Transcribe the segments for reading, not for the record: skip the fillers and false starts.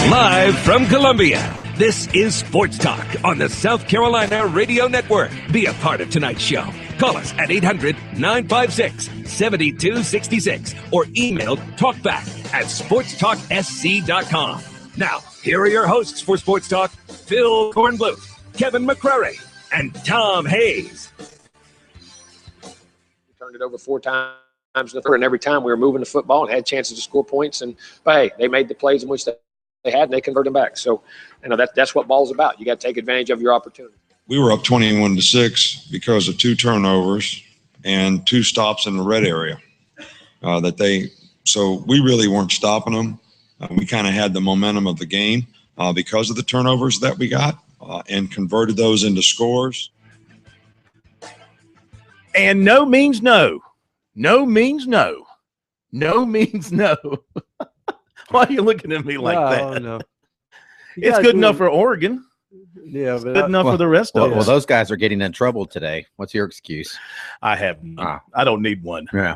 Live from Columbia, this is Sports Talk on the South Carolina Radio Network. Be a part of tonight's show. Call us at 800-956-7266 or email talkback@sportstalksc.com. Now, here are your hosts for Sports Talk, Phil Kornbluth, Kevin McCrary, and Tom Hayes. We turned it over 4 times in the third, and every time we were moving the football and had chances to score points. But hey, they made the plays in which they had, and they converted them back. So, that's what ball's about. You got to take advantage of your opportunity. We were up 21-6 because of 2 turnovers and 2 stops in the red area. So we really weren't stopping them. We kind of had the momentum of the game because of the turnovers that we got and converted those into scores. And no means no. No means no. No means no. Why are you looking at me like that? No. It's good enough for Oregon. Yeah, but good enough for the rest of us. Well, those guys are getting in trouble today. What's your excuse? I have none. I don't need one. Yeah.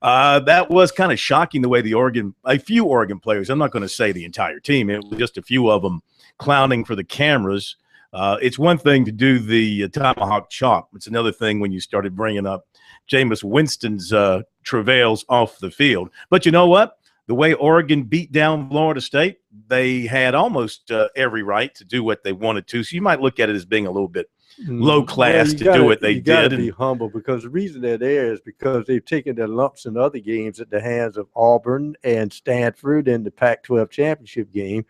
That was kind of shocking the way a few Oregon players, I'm not going to say the entire team, it was just a few of them clowning for the cameras. It's one thing to do the tomahawk chop. It's another thing when you started bringing up Jameis Winston's travails off the field. But you know what? The way Oregon beat down Florida State, they had almost every right to do what they wanted to. So you might look at it as being a little bit low class to do what they did. You got to be humble, because the reason they're there is because they've taken their lumps in other games at the hands of Auburn and Stanford in the Pac-12 championship game.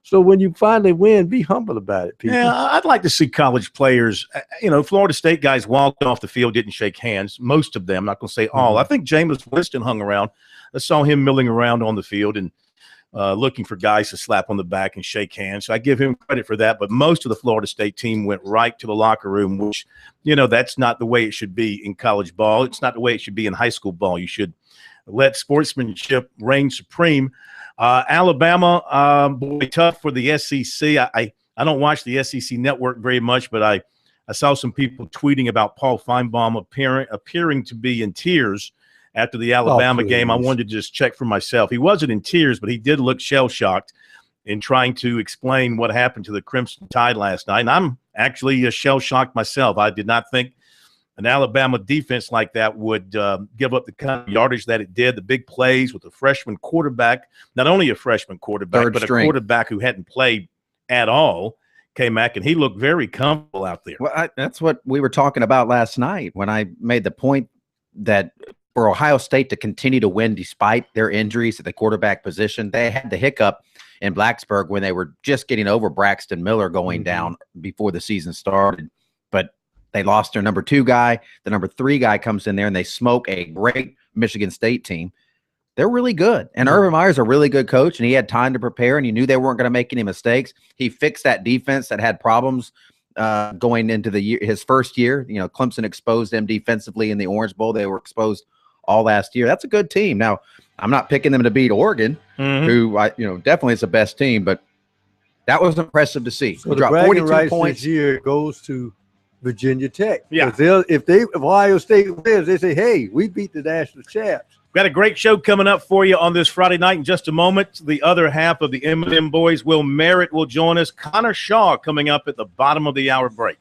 So when you finally win, be humble about it, people. Yeah, I'd like to see college players. Florida State guys walked off the field, didn't shake hands. Most of them, I'm not going to say all. I think Jameis Winston hung around. I saw him milling around on the field and looking for guys to slap on the back and shake hands. So I give him credit for that. But most of the Florida State team went right to the locker room, which, that's not the way it should be in college ball. It's not the way it should be in high school ball. You should let sportsmanship reign supreme. Alabama, boy, tough for the SEC. I don't watch the SEC network very much, but I saw some people tweeting about Paul Feinbaum appearing to be in tears after the Alabama game. I wanted to just check for myself. He wasn't in tears, but he did look shell-shocked in trying to explain what happened to the Crimson Tide last night. And I'm actually shell-shocked myself. I did not think an Alabama defense like that would give up the kind of yardage that it did, the big plays with a freshman quarterback, not only a freshman quarterback, but a quarterback who hadn't played at all, came back, and he looked very comfortable out there. Well, that's what we were talking about last night when I made the point that for Ohio State to continue to win despite their injuries at the quarterback position, they had the hiccup in Blacksburg when they were just getting over Braxton Miller going down before the season started. But they lost their number 2 guy. The number 3 guy comes in there, and they smoke a great Michigan State team. They're really good. And Urban Meyer's a really good coach, and he had time to prepare, and you knew they weren't going to make any mistakes. He fixed that defense that had problems going into his first year. Clemson exposed them defensively in the Orange Bowl. They were exposed all last year. That's a good team. Now, I'm not picking them to beat Oregon, who definitely is the best team, but that was impressive to see. So the bragging rights this year goes to Virginia Tech. Yeah. If Ohio State wins, they say, hey, we beat the national champs. We've got a great show coming up for you on this Friday night in just a moment. The other half of the M&M boys, Will Merritt, will join us. Connor Shaw coming up at the bottom of the hour break.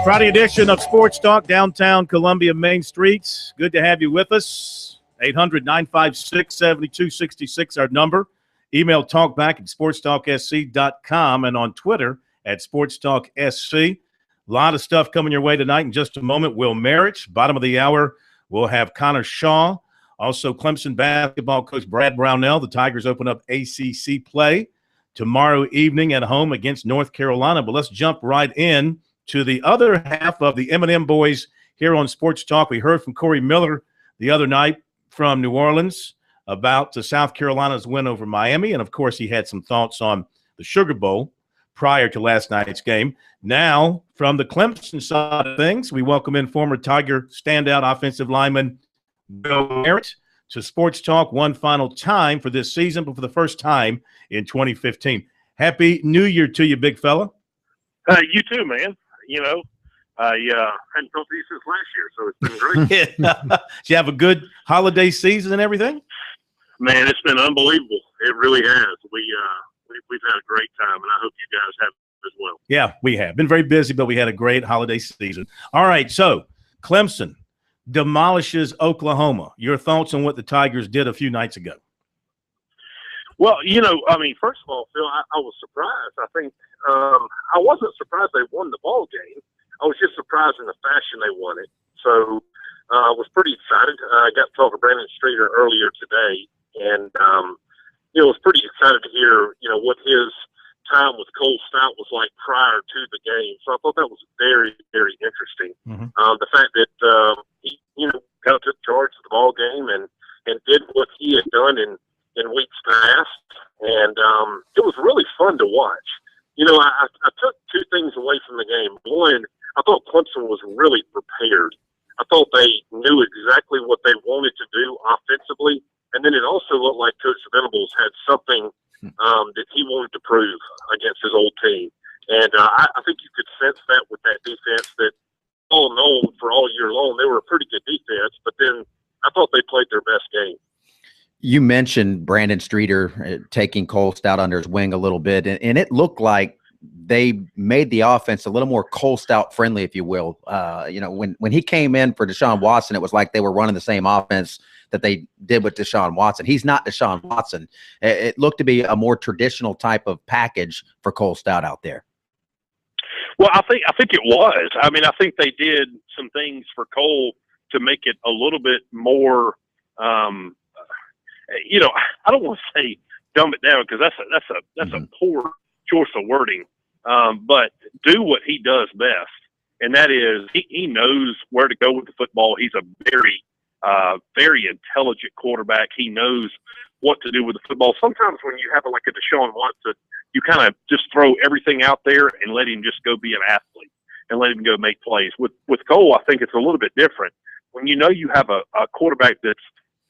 Friday edition of Sports Talk, downtown Columbia Main Streets. Good to have you with us. 800-956-7266, our number. Email talkback at sportstalksc.com and on Twitter at sportstalksc. A lot of stuff coming your way tonight in just a moment. Will Merritt, bottom of the hour, we'll have Connor Shaw. Also, Clemson basketball coach Brad Brownell. The Tigers open up ACC play tomorrow evening at home against North Carolina. But let's jump right in to the other half of the M&M boys here on Sports Talk. We heard from Corey Miller the other night from New Orleans about South Carolina's win over Miami. And, of course, he had some thoughts on the Sugar Bowl prior to last night's game. Now, from the Clemson side of things, we welcome in former Tiger standout offensive lineman Will Merritt to Sports Talk one final time for this season, but for the first time in 2015. Happy New Year to you, big fella. You too, man. You know, I hadn't felt these since last year, so it's been great. Did you have a good holiday season and everything? Man, it's been unbelievable. It really has. We've had a great time, and I hope you guys have as well. Yeah, we have. Been very busy, but we had a great holiday season. All right, so Clemson demolishes Oklahoma. Your thoughts on what the Tigers did a few nights ago? Well, you know, I mean, first of all, Phil, I was surprised. I think I wasn't surprised they won the ball game. I was just surprised in the fashion they won it. So I was pretty excited. I got to talk to Brandon Streeter earlier today, and you know, was pretty excited to hear, you know, what his time with Cole Stout was like prior to the game. So I thought that was very, very interesting. Mm-hmm. The fact that he, you know, kind of took charge of the ball game and did what he had done in weeks past, and it was really fun to watch. You know, I took two things away from the game. One, I thought Clemson was really prepared. I thought they knew exactly what they wanted to do offensively, and then it also looked like Coach Venables had something that he wanted to prove against his old team. And I think you could sense that with that defense that all known for all year long, they were a pretty good defense, but then I thought they played their best game. You mentioned Brandon Streeter taking Cole Stout under his wing a little bit, and it looked like they made the offense a little more Cole Stout friendly, if you will. You know, when he came in for Deshaun Watson, it was like they were running the same offense that they did with Deshaun Watson. He's not Deshaun Watson. It looked to be a more traditional type of package for Cole Stout out there. Well, I think it was. I mean, I think they did some things for Cole to make it a little bit more. You know, I don't want to say dumb it down because that's a poor choice of wording. But do what he does best, and that is he knows where to go with the football. He's a very very intelligent quarterback. He knows what to do with the football. Sometimes when you have like a Deshaun Watson, you kind of just throw everything out there and let him just go be an athlete and let him go make plays. With Cole, I think it's a little bit different. When you know you have a quarterback that's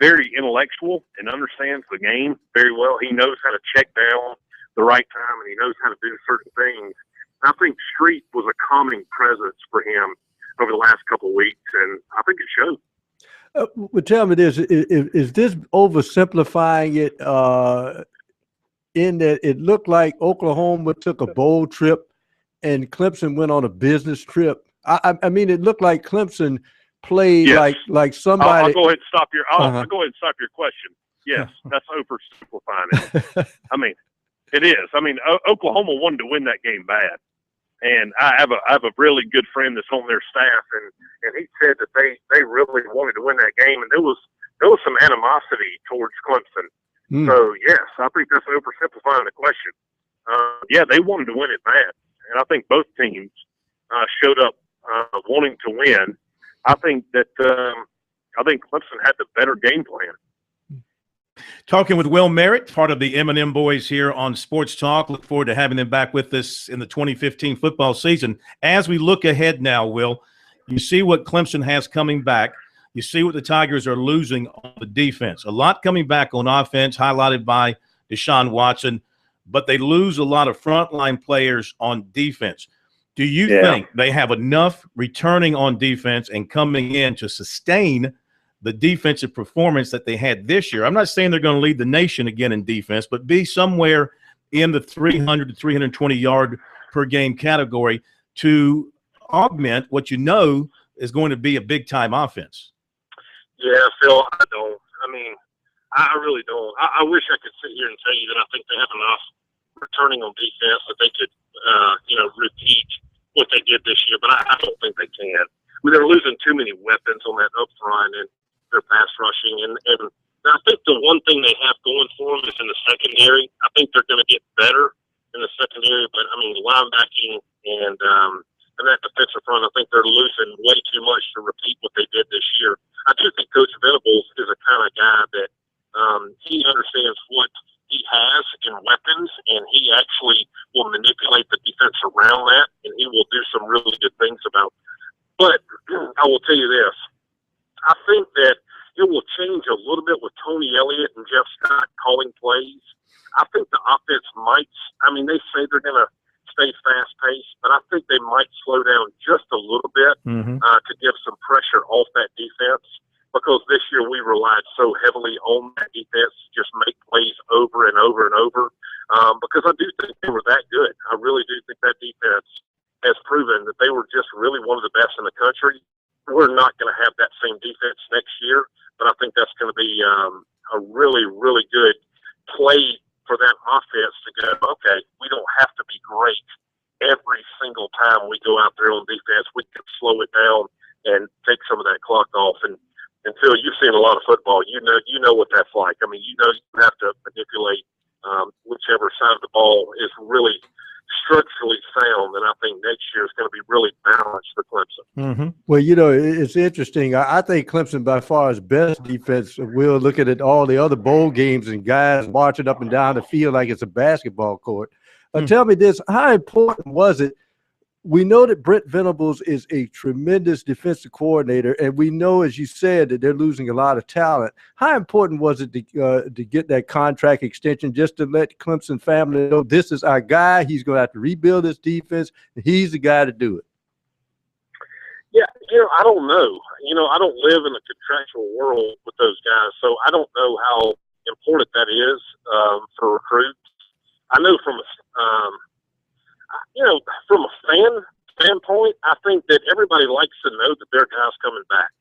very intellectual and understands the game very well, he knows how to check down the right time and he knows how to do certain things. I think Street was a calming presence for him over the last couple of weeks, and I think it showed. Well, tell me this: is this oversimplifying it? In that it looked like Oklahoma took a bowl trip, and Clemson went on a business trip. I mean, it looked like Clemson played like somebody. I'll go ahead and stop your. I'll go ahead and stop your question. Yes, that's oversimplifying it. I mean, it is. I mean, Oklahoma wanted to win that game bad. And I have a really good friend that's on their staff, and he said that they really wanted to win that game, and there was some animosity towards Clemson. So yes, I think that's oversimplifying the question. Yeah, they wanted to win it bad, and I think both teams showed up wanting to win. I think Clemson had the better game plan. Talking with Will Merritt, part of the M&M boys here on Sports Talk. Look forward to having them back with us in the 2015 football season. As we look ahead now, Will, you see what Clemson has coming back. You see what the Tigers are losing on the defense. A lot coming back on offense, highlighted by Deshaun Watson, but they lose a lot of frontline players on defense. Do you think they have enough returning on defense and coming in to sustain the defensive performance that they had this year? I'm not saying they're going to lead the nation again in defense, but be somewhere in the 300 to 320 yard per game category to augment what you know is going to be a big-time offense. Yeah, Phil, I don't. I mean, I really don't. I wish I could sit here and tell you that I think they have enough returning on defense that they could, repeat what they did this year, but I don't think they can. I mean, they're losing too many weapons on that up front and their pass rushing. And I think the one thing they have going for them is in the secondary. I think they're going to get better in the secondary, but I mean, linebacking and that defensive front, I think they're losing way too much to repeat what they did this year. I do think Coach Venables is a kind of guy that he understands what he has in weapons, and he actually will manipulate the defense around that, and he will do some really good things about it. But I will tell you this. I think that it will change a little bit with Tony Elliott and Jeff Scott calling plays. I think the offense might – I mean, they say they're going to stay fast-paced, but I think they might slow down just a little bit to give some pressure off that defense, because this year we relied so heavily on that defense to just make plays over and over and over, because I do think they were that good. I really do think that defense has proven that they were just really one of the best in the country. We're not going to have that same defense next year, but I think that's going to be a really, really good play for that offense to go, okay, we don't have to be great every single time we go out there on defense. We can slow it down and take some of that clock off. And until you've seen a lot of football, you know what that's like. I mean, you have to manipulate whichever side of the ball is really structurally sound, and I think next year is going to be really balanced for Clemson. Well, it's interesting. I think Clemson by far is best defense. We're looking at all the other bowl games and guys marching up and down the field like it's a basketball court. Tell me this, how important was it? We know that Brent Venables is a tremendous defensive coordinator, and we know, as you said, that they're losing a lot of talent. How important was it to get that contract extension, just to let Clemson family know this is our guy, he's going to have to rebuild his defense, and he's the guy to do it? Yeah, I don't know. I don't live in a contractual world with those guys, so I don't know how important that is for recruits. I know from from a fan standpoint, I think that everybody likes to know that their guy's coming back.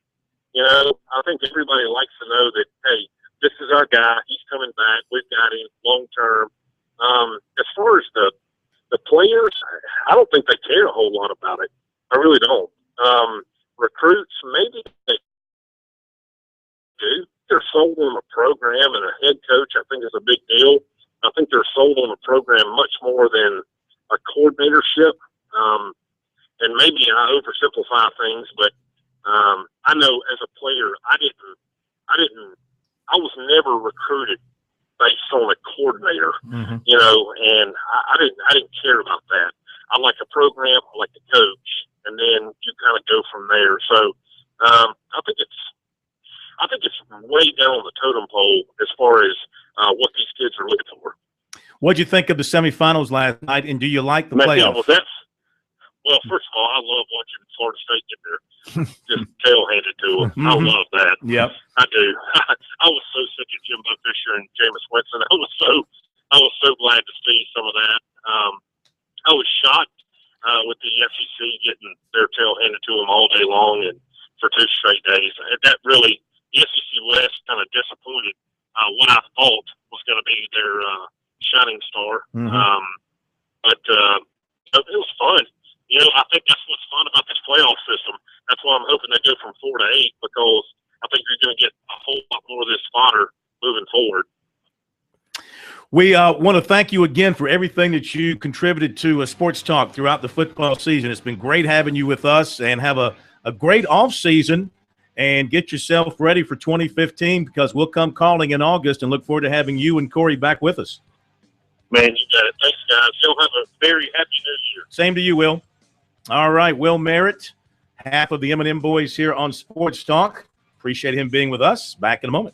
I think everybody likes to know that, hey, this is our guy. He's coming back. We've got him long term. As far as the players, I don't think they care a whole lot about it. I really don't. Recruits, maybe they do. They're sold on a program, and a head coach, I think, is a big deal. I think they're sold on a program much more than a coordinatorship. And maybe I oversimplify things, but I know as a player, I was never recruited based on a coordinator, and I didn't care about that. I like a program, I like the coach, and then you kind of go from there. So I think it's way down on the totem pole as far as what these kids are looking for. What'd you think of the semifinals last night, and do you like the playoffs? Well, first of all, I love watching Florida State get there, just tail-handed to them. I love that. Yep, I do. I was so sick of Jimbo Fisher and Jameis Winston. I was so glad to see some of that. I was shocked with the SEC getting their tail handed to them all day long and for 2 straight days. That really, the SEC West kind of disappointed what I thought was going to be their shining star. But it was fun. I think that's what's fun about this playoff system. That's why I'm hoping they go from 4 to 8, because I think you're going to get a whole lot more of this fodder moving forward. We want to thank you again for everything that you contributed to Sports Talk throughout the football season. It's been great having you with us, and have a great off season, and get yourself ready for 2015, because we'll come calling in August and look forward to having you and Corey back with us. Man, you got it. Thanks, guys. You'll have a very happy new year. Same to you, Will. All right, Will Merritt, half of the M&M boys here on Sports Talk. Appreciate him being with us. Back in a moment.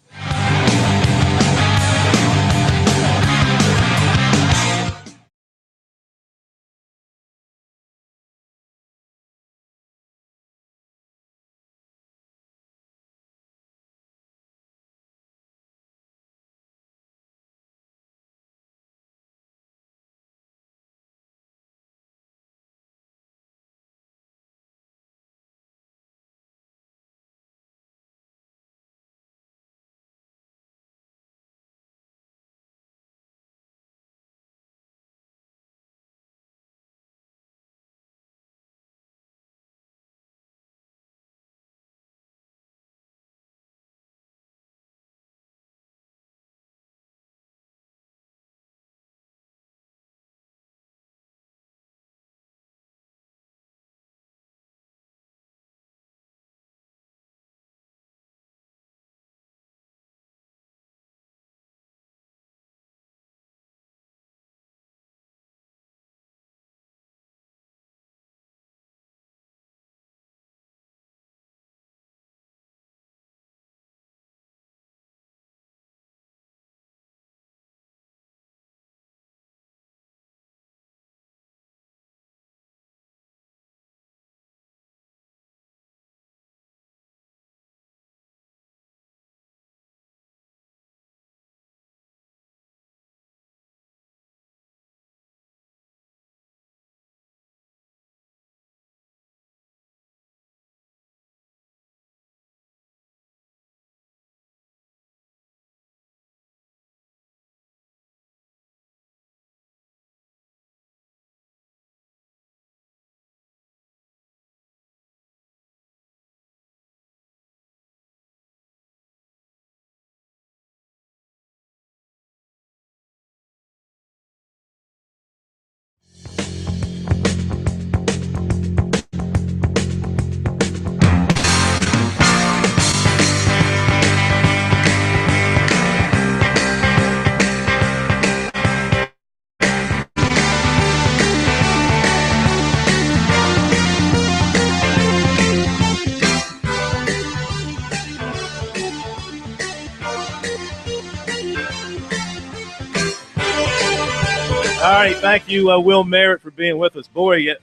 All right, thank you, Will Merritt, for being with us. Boy,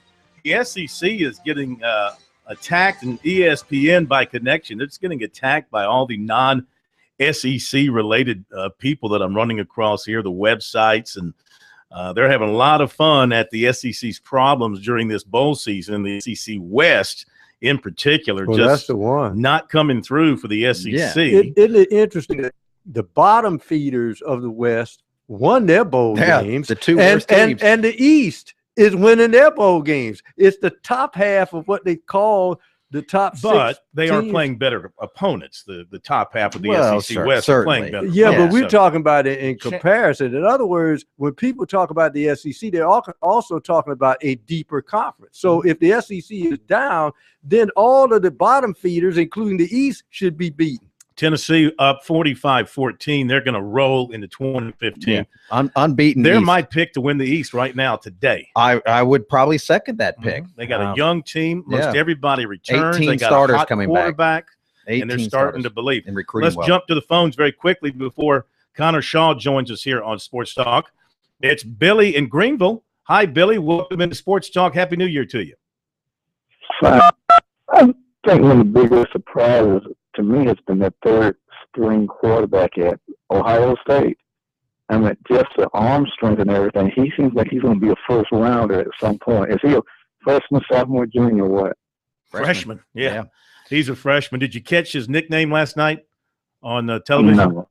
the SEC is getting attacked, and ESPN by connection. It's getting attacked by all the non-SEC related people that I'm running across here, the websites, and they're having a lot of fun at the SEC's problems during this bowl season. The SEC West, in particular, Well, just that's the one. not coming through for the SEC. Yeah. Isn't it interesting that the bottom feeders of the West won their bowl games? The two worst teams. And the East is winning their bowl games. It's the top half of what they call the top six. But they are teams. playing better opponents. The top half of the SEC sure, West are playing better. Yeah, but we're So, talking about it in comparison. In other words, when people talk about the SEC, they're also talking about a deeper conference. So if the SEC is down, then all of the bottom feeders, including the East, should be beaten. Tennessee up 45-14. They're going to roll into 2015. Yeah. Unbeaten. They're East. my pick to win the East right now today. I would probably second that pick. They got a young team. Most everybody returns. 18 they got starters a hot coming quarterback, back. and they're starting to believe. And recruiting Let's jump to the phones very quickly before Connor Shaw joins us here on Sports Talk. It's Billy in Greenville. Hi, Billy. Welcome into Sports Talk. Happy New Year to you. I think one of the biggest surprises to me has been that third string quarterback at Ohio State. I mean, just the arm strength and everything. He seems like he's going to be a first rounder at some point. Is he a freshman, sophomore, junior, what? Freshman. Yeah. He's a freshman. Did you catch his nickname last night on television? No.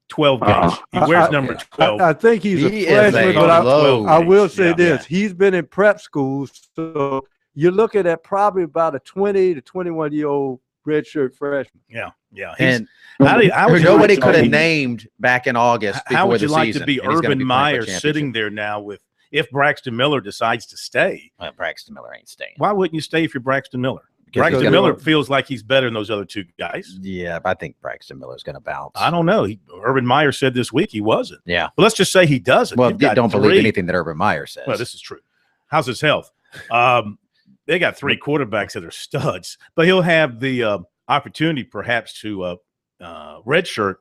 12 gauge. He wears number 12. I think he's a freshman, but I will say this. He's been in prep school, so you're looking at probably about a 20 to 21-year-old redshirt freshman. Yeah. And how nobody could have named back in August. How would you like season, to be Urban Meyer sitting there now with if Braxton Miller decides to stay? Braxton Miller ain't staying. Why wouldn't you stay if you're Braxton Miller? Braxton Miller feels like he's better than those other two guys. Yeah, but I think Braxton Miller's going to bounce. I don't know. Urban Meyer said this week he wasn't. Yeah. But let's just say he doesn't. Well, don't believe anything that Urban Meyer says. Well, this is true. How's his health? They got three quarterbacks that are studs, but he'll have the opportunity perhaps to redshirt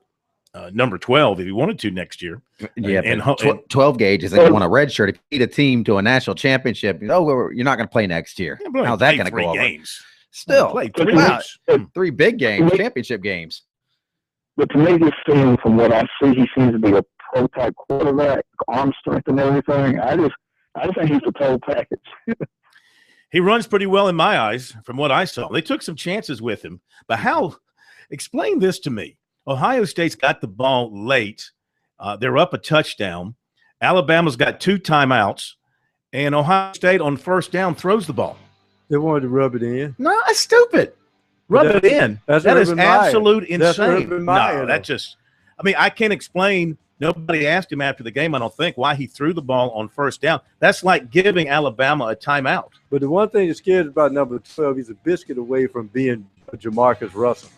number 12 if he wanted to next year. Yeah, and 12 gauge is like you want a redshirt. If you lead a team to a national championship, you're not going to play next year. How's that going to go over? Games. Still, played three big games, championship games. But to me, just seeing from what I see, he seems to be a pro-type quarterback, arm strength and everything. I just think he's the total package. He runs pretty well in my eyes from what I saw. They took some chances with him. But explain this to me. Ohio State's got the ball late. They're up a touchdown. Alabama's got 2 timeouts. And Ohio State on first down throws the ball. They wanted to rub it in. No, that's stupid. Rub it in. That is absolute insane. No, that just – I mean, I can't explain. Nobody asked him after the game, I don't think, why he threw the ball on first down. That's like giving Alabama a timeout. But the one thing that scares about number 12, he's a biscuit away from being Jamarcus Russell.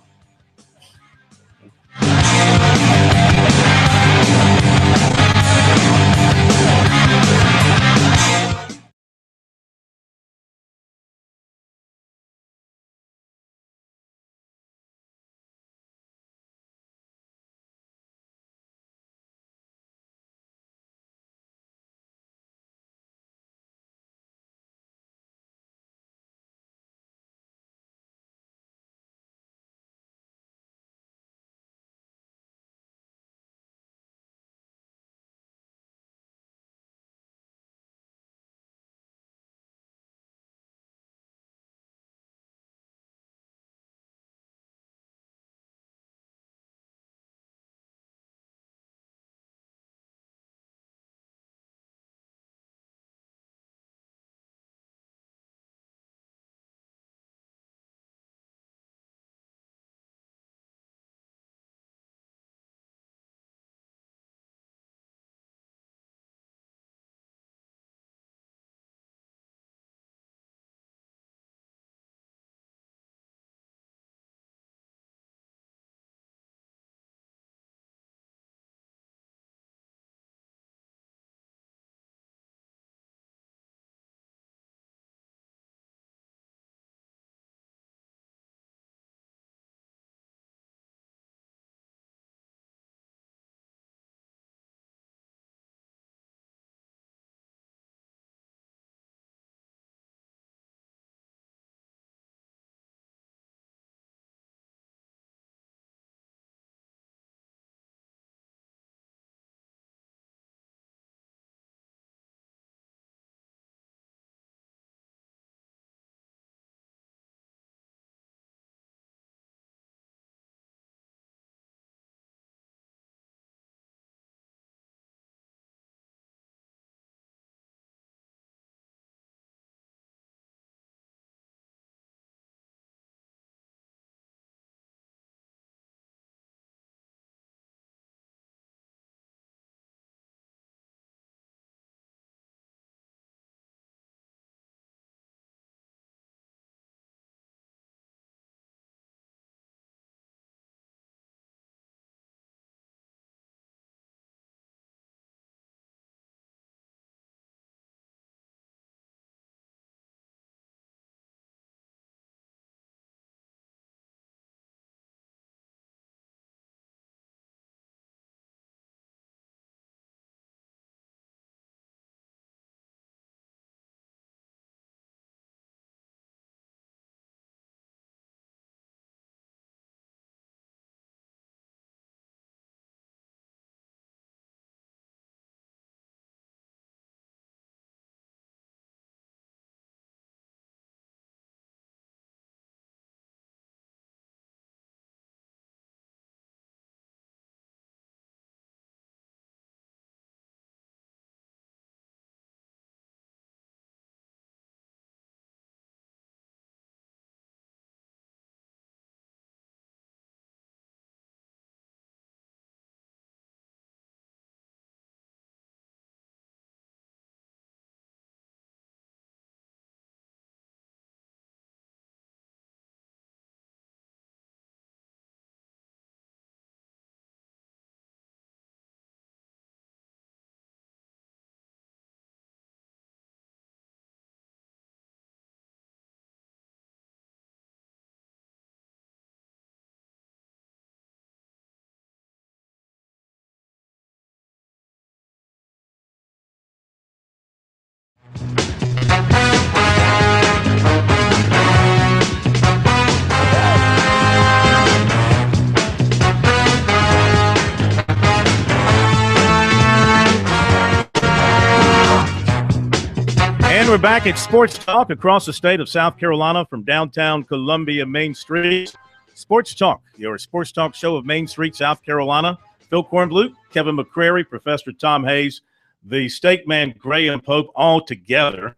And we're back at Sports Talk across the state of South Carolina from downtown Columbia Main Street. Sports Talk, your Sports Talk show of Main Street, South Carolina. Phil Kornbluth, Kevin McCrary, Professor Tom Hayes, the Steak Man Graham Pope, all together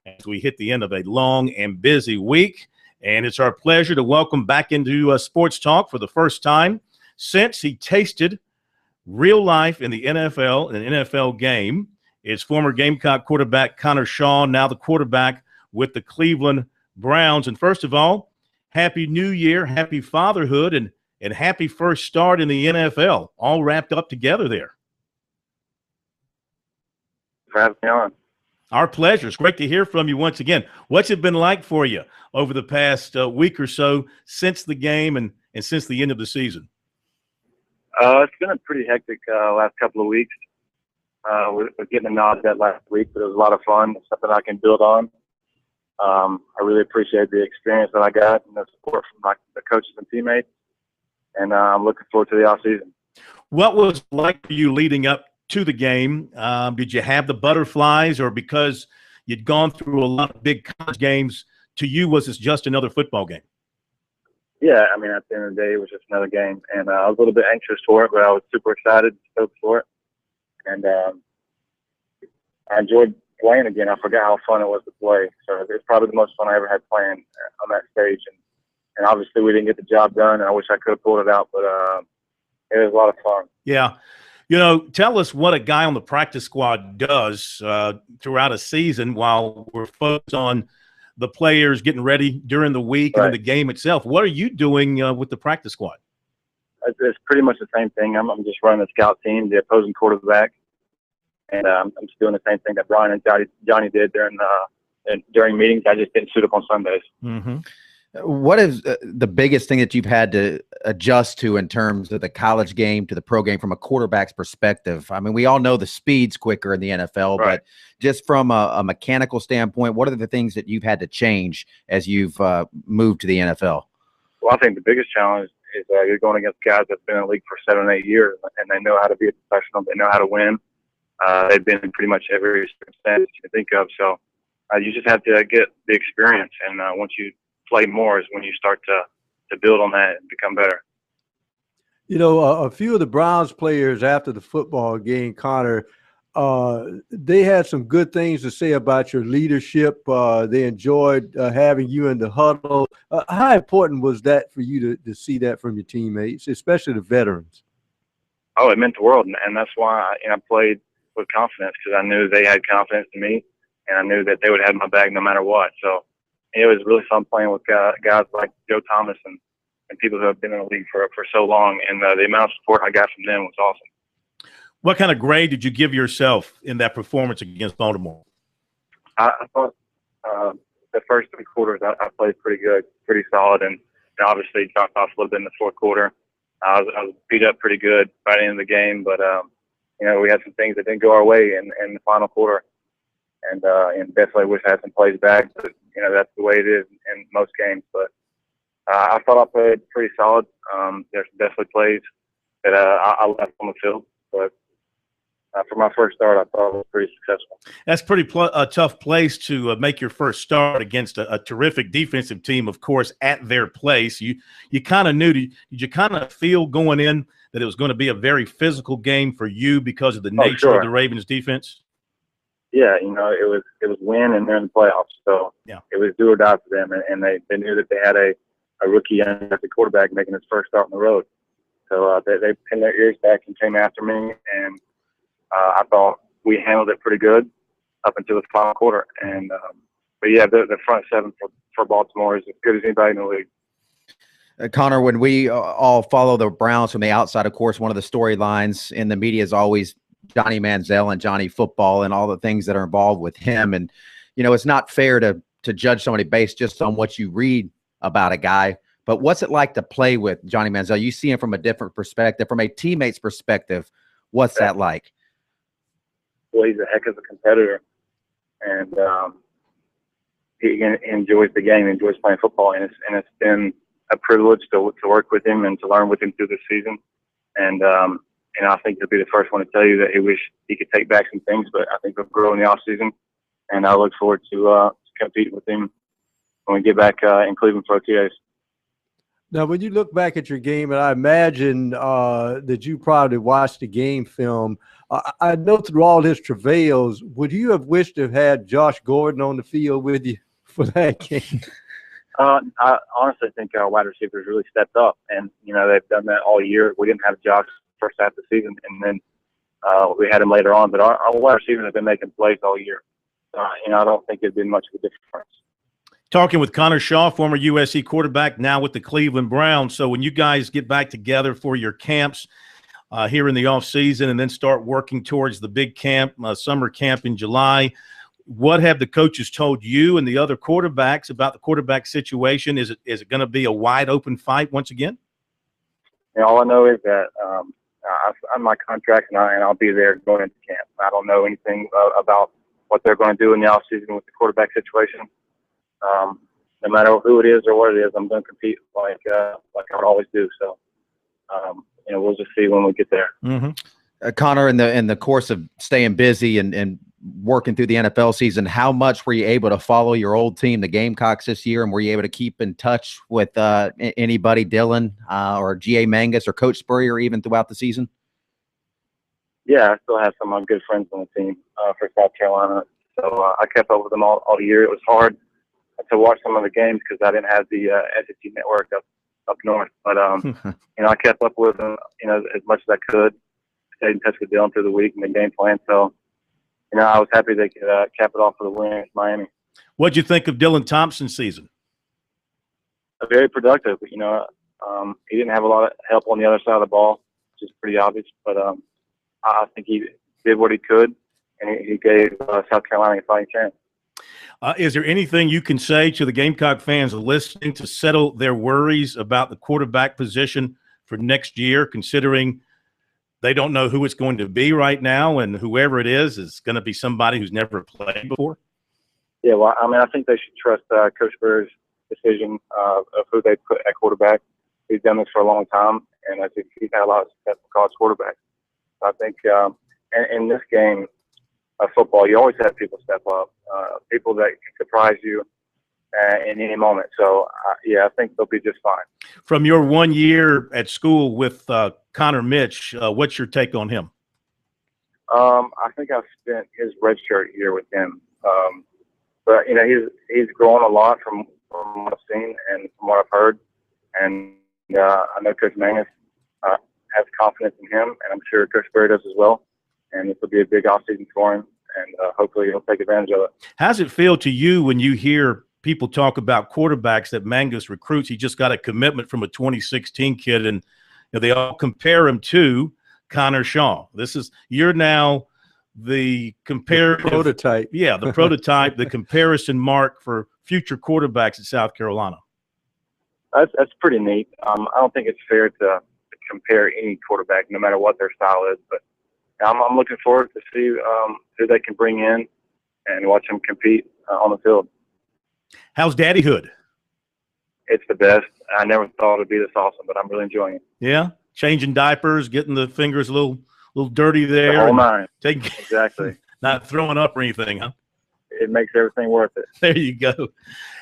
as we hit the end of a long and busy week. And it's our pleasure to welcome back into Sports Talk for the first time since he tasted real life in the NFL, an NFL game. It's former Gamecock quarterback Connor Shaw, now the quarterback with the Cleveland Browns. And first of all, Happy New Year, happy fatherhood, and happy first start in the NFL, all wrapped up together there. For having me on. Our pleasure. It's great to hear from you once again. What's it been like for you over the past week or so since the game and since the end of the season? It's been a pretty hectic last couple of weeks. We're getting a nod that last week, but it was a lot of fun. It's something I can build on. I really appreciate the experience that I got and the support from the coaches and teammates. And I'm looking forward to the offseason. What was it like for you leading up to the game? Did you have the butterflies, or because you'd gone through a lot of big college games, to you was this just another football game? Yeah, I mean, at the end of the day, it was just another game. And I was a little bit anxious for it, but I was super excited, stoked for it. And I enjoyed playing again. I forgot how fun it was to play. So it's probably the most fun I ever had playing on that stage. And obviously we didn't get the job done, and I wish I could have pulled it out, but it was a lot of fun. Yeah. You know, tell us what a guy on the practice squad does throughout a season while we're focused on the players getting ready during the week and then the game itself. What are you doing with the practice squad? It's pretty much the same thing. I'm just running the scout team, the opposing quarterback, and I'm just doing the same thing that Brian and Johnny did during meetings. I just didn't suit up on Sundays. Mm-hmm. What is the biggest thing that you've had to adjust to in terms of the college game to the pro game from a quarterback's perspective? I mean, we all know the speed's quicker in the NFL, but just from a mechanical standpoint, what are the things that you've had to change as you've moved to the NFL? Well, I think the biggest challenge is you're going against guys that's been in the league for 7 or 8 years, and they know how to be a professional. They know how to win. They've been in pretty much every circumstance you can think of. So you just have to get the experience, and once you play more is when you start to build on that and become better. You know, a few of the Browns players after the football game, Connor, they had some good things to say about your leadership. They enjoyed having you in the huddle. How important was that for you to see that from your teammates, especially the veterans? Oh, it meant the world, and that's why I played with confidence, because I knew they had confidence in me, and I knew that they would have my back no matter what. So it was really fun playing with guys like Joe Thomas and people who have been in the league for so long, and the amount of support I got from them was awesome. What kind of grade did you give yourself in that performance against Baltimore? I thought the first 3 quarters I played pretty good, pretty solid, and obviously dropped off a little bit in the fourth quarter. I was beat up pretty good by the end of the game, but we had some things that didn't go our way in the final quarter, and definitely wish I had some plays back. But that's the way it is in most games. But I thought I played pretty solid. There's definitely plays that I left on the field, but for my first start, I thought it was pretty successful. That's pretty a tough place to make your first start against a terrific defensive team, of course, at their place. You kind of knew, did you kind of feel going in that it was going to be a very physical game for you because of the nature of the Ravens defense? Yeah, it was win and they're in the playoffs, so it was do or die for them, and they knew that they had a rookie undrafted quarterback making his first start on the road. So they pinned their ears back and came after me, and I thought we handled it pretty good up until the final quarter. And but yeah, the front seven for Baltimore is as good as anybody in the league. Connor, when we all follow the Browns from the outside, of course, one of the storylines in the media is always Johnny Manziel and Johnny Football and all the things that are involved with him. And, it's not fair to judge somebody based just on what you read about a guy. But what's it like to play with Johnny Manziel? You see him from a different perspective, from a teammate's perspective. What's that like? Well, he's a heck of a competitor, and he enjoys the game, enjoys playing football, and it's been a privilege to work with him and to learn with him through this season. And I think he'll be the first one to tell you that he wish he could take back some things, but I think he'll grow in the off season. and I look forward to competing with him when we get back in Cleveland for OTAs. Now, when you look back at your game, and I imagine that you probably watched the game film, I know through all his travails, would you have wished to have had Josh Gordon on the field with you for that game? I honestly think our wide receivers really stepped up, and they've done that all year. We didn't have Josh first half of the season, and then we had him later on. But our wide receivers have been making plays all year. I don't think it's been much of a difference. Talking with Connor Shaw, former USC quarterback, now with the Cleveland Browns. So when you guys get back together for your camps here in the offseason and then start working towards the big camp, summer camp in July, what have the coaches told you and the other quarterbacks about the quarterback situation? Is it going to be a wide open fight once again? All I know is that I'm my contract, and I'll be there going into camp. I don't know anything about what they're going to do in the offseason with the quarterback situation. No matter who it is or what it is, I'm going to compete like I would always do. So, we'll just see when we get there. Mm-hmm. Connor, in the course of staying busy and working through the NFL season, how much were you able to follow your old team, the Gamecocks, this year, and were you able to keep in touch with anybody, Dylan or G.A. Mangus or Coach Spurrier, even throughout the season? Yeah, I still have some of my good friends on the team for South Carolina. So I kept up with them all year. It was hard to watch some of the games because I didn't have the SEC network up north. But, I kept up with them, as much as I could. Stayed in touch with Dylan through the week and the game plan. So, I was happy they could cap it off with a win against Miami. What'd you think of Dylan Thompson's season? Very productive. He didn't have a lot of help on the other side of the ball, which is pretty obvious. But I think he did what he could, and he gave South Carolina a fighting chance. Is there anything you can say to the Gamecock fans listening to settle their worries about the quarterback position for next year, considering they don't know who it's going to be right now, and whoever it is going to be somebody who's never played before? Yeah, well, I think they should trust Coach Spurrier's decision of who they put at quarterback. He's done this for a long time, and I think he's had a lot of success with college quarterbacks. I think in this game of football, you always have people step up, people that can surprise you in any moment. So, I think they'll be just fine. From your 1 year at school with Connor Mitch, what's your take on him? I think I've spent his redshirt year with him. But, he's grown a lot from what I've seen and from what I've heard. And I know Coach Mangus has confidence in him, and I'm sure Coach Spurrier does as well. And this will be a big offseason for him, and hopefully he'll take advantage of it. How's it feel to you when you hear people talk about quarterbacks that Mangus recruits? He just got a commitment from a 2016 kid, and they all compare him to Connor Shaw. You're now the prototype. Yeah, the prototype, the comparison mark for future quarterbacks at South Carolina. That's pretty neat. I don't think it's fair to compare any quarterback, no matter what their style is. But I'm looking forward to see who they can bring in and watch them compete on the field. How's daddyhood? It's the best. I never thought it'd be this awesome, but I'm really enjoying it. Yeah, changing diapers, getting the fingers a little dirty there. The whole nine. Exactly. Not throwing up or anything, huh? It makes everything worth it. There you go.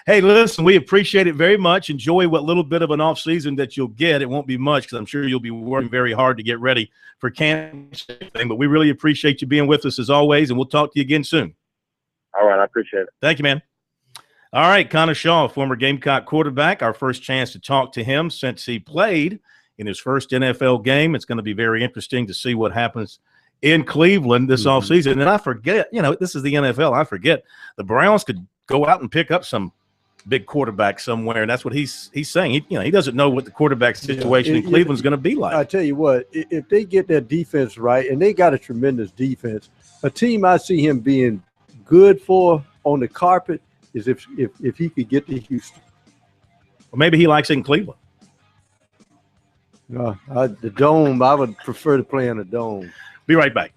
Hey, listen, we appreciate it very much. Enjoy what little bit of an off season that you'll get. It won't be much because I'm sure you'll be working very hard to get ready for camp. But we really appreciate you being with us as always, and we'll talk to you again soon. All right, I appreciate it. Thank you, man. All right, Connor Shaw, former Gamecock quarterback, our first chance to talk to him since he played in his first NFL game. It's going to be very interesting to see what happens in Cleveland this offseason. And I forget, this is the NFL. I forget the Browns could go out and pick up some big quarterback somewhere, and that's what he's saying. He doesn't know what the quarterback situation in Cleveland's going to be like. I tell you what, if they get their defense right, and they got a tremendous defense, a team I see him being good for on the carpet is if he could get to Houston. Or maybe he likes it in Cleveland. The Dome, I would prefer to play in the Dome. Be right back.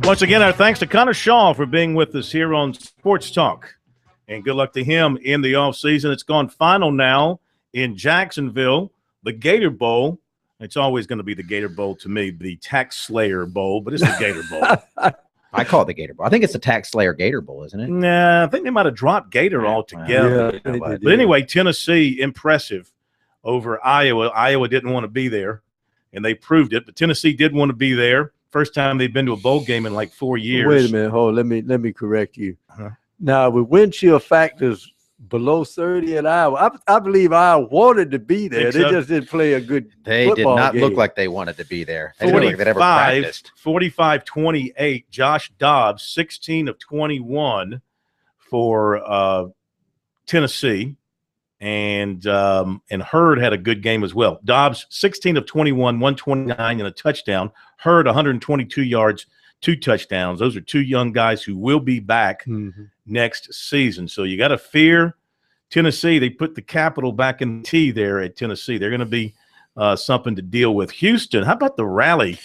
Once again, our thanks to Connor Shaw for being with us here on Sports Talk. And good luck to him in the offseason. It's gone final now in Jacksonville, the Gator Bowl. It's always going to be the Gator Bowl to me, the Tax Slayer Bowl, but it's the Gator Bowl. I call it the Gator Bowl. I think it's the Tax Slayer Gator Bowl, isn't it? Nah, I think they might have dropped Gator altogether. Yeah, but anyway, Tennessee, impressive over Iowa. Iowa didn't want to be there, and they proved it. But Tennessee did want to be there. First time they've been to a bowl game in like 4 years. Wait a minute, hold on. Let me correct you. Now, with wind chill factors below 30 at Iowa, I believe Iowa wanted to be there. They just didn't play a good They did not game. look like they wanted to be there. They didn't look like they'd ever practiced. 45-28, Josh Dobbs, 16 of 21 for Tennessee. And Hurd had a good game as well. Dobbs, 16 of 21, 129 and a touchdown. Hurd, 122 yards, 2 touchdowns. Those are 2 young guys who will be back next season. So you got to fear Tennessee. They put the capital back in the T there at Tennessee. They're going to be something to deal with. Houston, how about the rally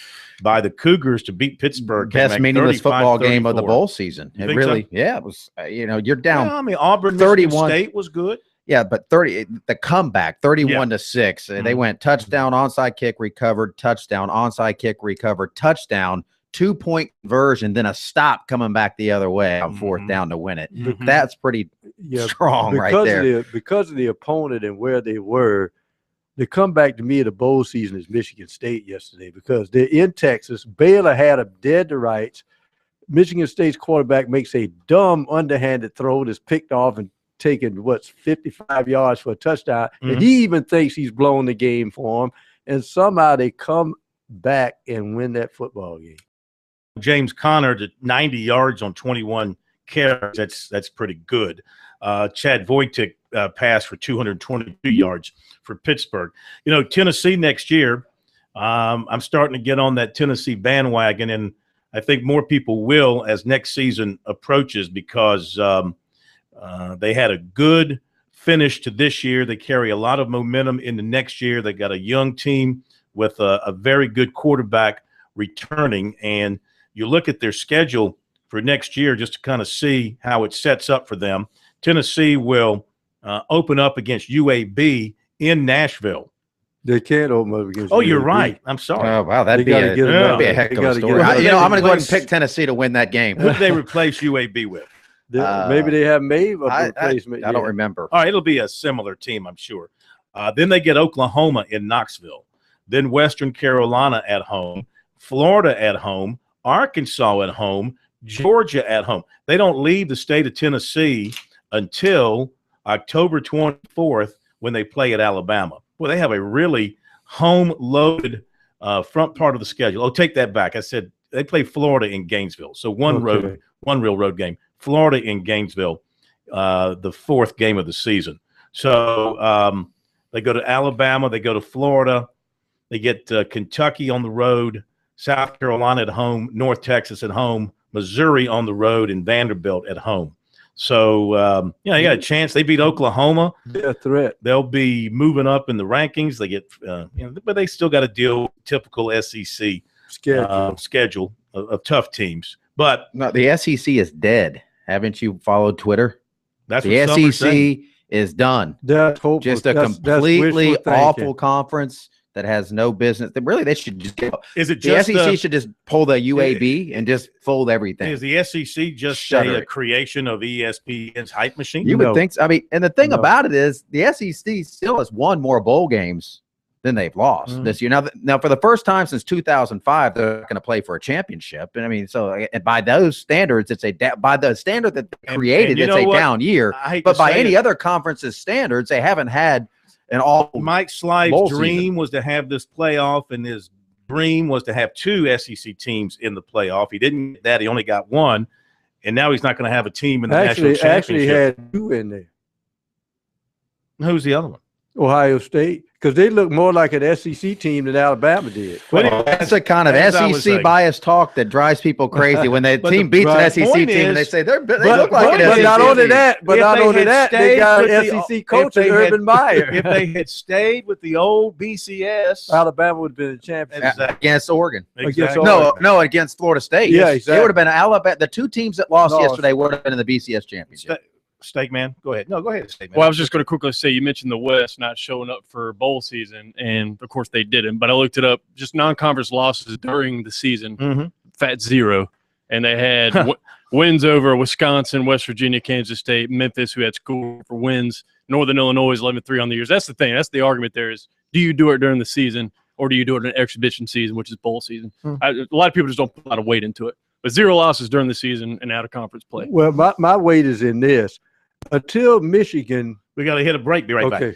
by the Cougars to beat Pittsburgh? Best meaningless football game of the bowl season. It really, so? Yeah, it was. You're down. Well, I mean, Auburn, 31 State was good. Yeah, but the comeback, 31-6. They went touchdown, onside kick recovered, touchdown, onside kick recovered, touchdown, 2-point conversion, then a stop coming back the other way on 4th down to win it. That's pretty strong right there. Because of the opponent and where they were, the comeback to me of the bowl season is Michigan State yesterday because they're in Texas. Baylor had them dead to rights. Michigan State's quarterback makes a dumb underhanded throw that's picked off and taken 55 yards for a touchdown, and he even thinks he's blown the game for him, and somehow they come back and win that football game. James Conner to 90 yards on 21 carries. That's pretty good. Chad Voitic passed for 222 yards for Pittsburgh. Tennessee next year, I'm starting to get on that Tennessee bandwagon, and I think more people will as next season approaches because they had a good finish to this year. They carry a lot of momentum into next year. They got a young team with a very good quarterback returning. And you look at their schedule for next year just to kind of see how it sets up for them. Tennessee will open up against UAB in Nashville. They can't open up against. Oh, you're right. I'm sorry. Oh, wow, that'd be a heck of a story. I'm going to go ahead and pick Tennessee to win that game. Who did they replace UAB with? Maybe they have made a replacement. I don't remember. All right, it'll be a similar team, I'm sure. Then they get Oklahoma in Knoxville. Then Western Carolina at home. Florida at home. Arkansas at home. Georgia at home. They don't leave the state of Tennessee until October 24th when they play at Alabama. Well, they have a really home-loaded front part of the schedule. Oh, take that back. I said they play Florida in Gainesville. So one real road game. Florida in Gainesville, the 4th game of the season. So they go to Alabama, they go to Florida, they get Kentucky on the road, South Carolina at home, North Texas at home, Missouri on the road, and Vanderbilt at home. So, you got a chance. They beat Oklahoma. They're a threat. They'll be moving up in the rankings. They get, but they still got to deal with typical SEC schedule of tough teams. But no, the SEC is dead. Haven't you followed Twitter? That's the what SEC is done. That's hopeful. Just a completely awful conference that has no business. They should just give up. Is it just the SEC should just pull the UAB and just fold everything? Is the SEC just a creation of ESPN's hype machine? You would think so. I mean, and the thing about it is the SEC still has won more bowl games than they've lost this year. Now, for the first time since 2005, they're going to play for a championship. And I mean, so and by those standards, by the standard that they created, it's a down year. But by any other conference's standards, they haven't had an all. Mike Slide's dream was to have this playoff, and his dream was to have 2 SEC teams in the playoff. He didn't get that. He only got 1. And now he's not going to have a team in the national championship. Actually had 2 in there. Who's the other one? Ohio State, because they look more like an SEC team than Alabama did. Well, that's the kind of SEC bias talk that drives people crazy when the team beats an SEC team and they say they look like an SEC team. Not only that, they got an SEC coach in Urban Meyer. If they had stayed with the old BCS, Alabama would have been a champion against Oregon. Exactly. No, against Florida State. Yeah, exactly. It would have been Alabama. The two teams that lost yesterday would have been in the BCS championship. Steakman, go ahead. No, go ahead, Steakman. Well, I was just going to quickly say, you mentioned the West not showing up for bowl season, and of course they didn't. But I looked it up, just non-conference losses during the season, fat 0. And they had wins over Wisconsin, West Virginia, Kansas State, Memphis, who had school for wins. Northern Illinois is 11-3 on the years. That's the thing. That's the argument there is, do you do it during the season or do you do it in an exhibition season, which is bowl season? A lot of people just don't put a lot of weight into it. But 0 losses during the season and out of conference play. Well, my weight is in this. Until Michigan. We got to hit a break. Be right back.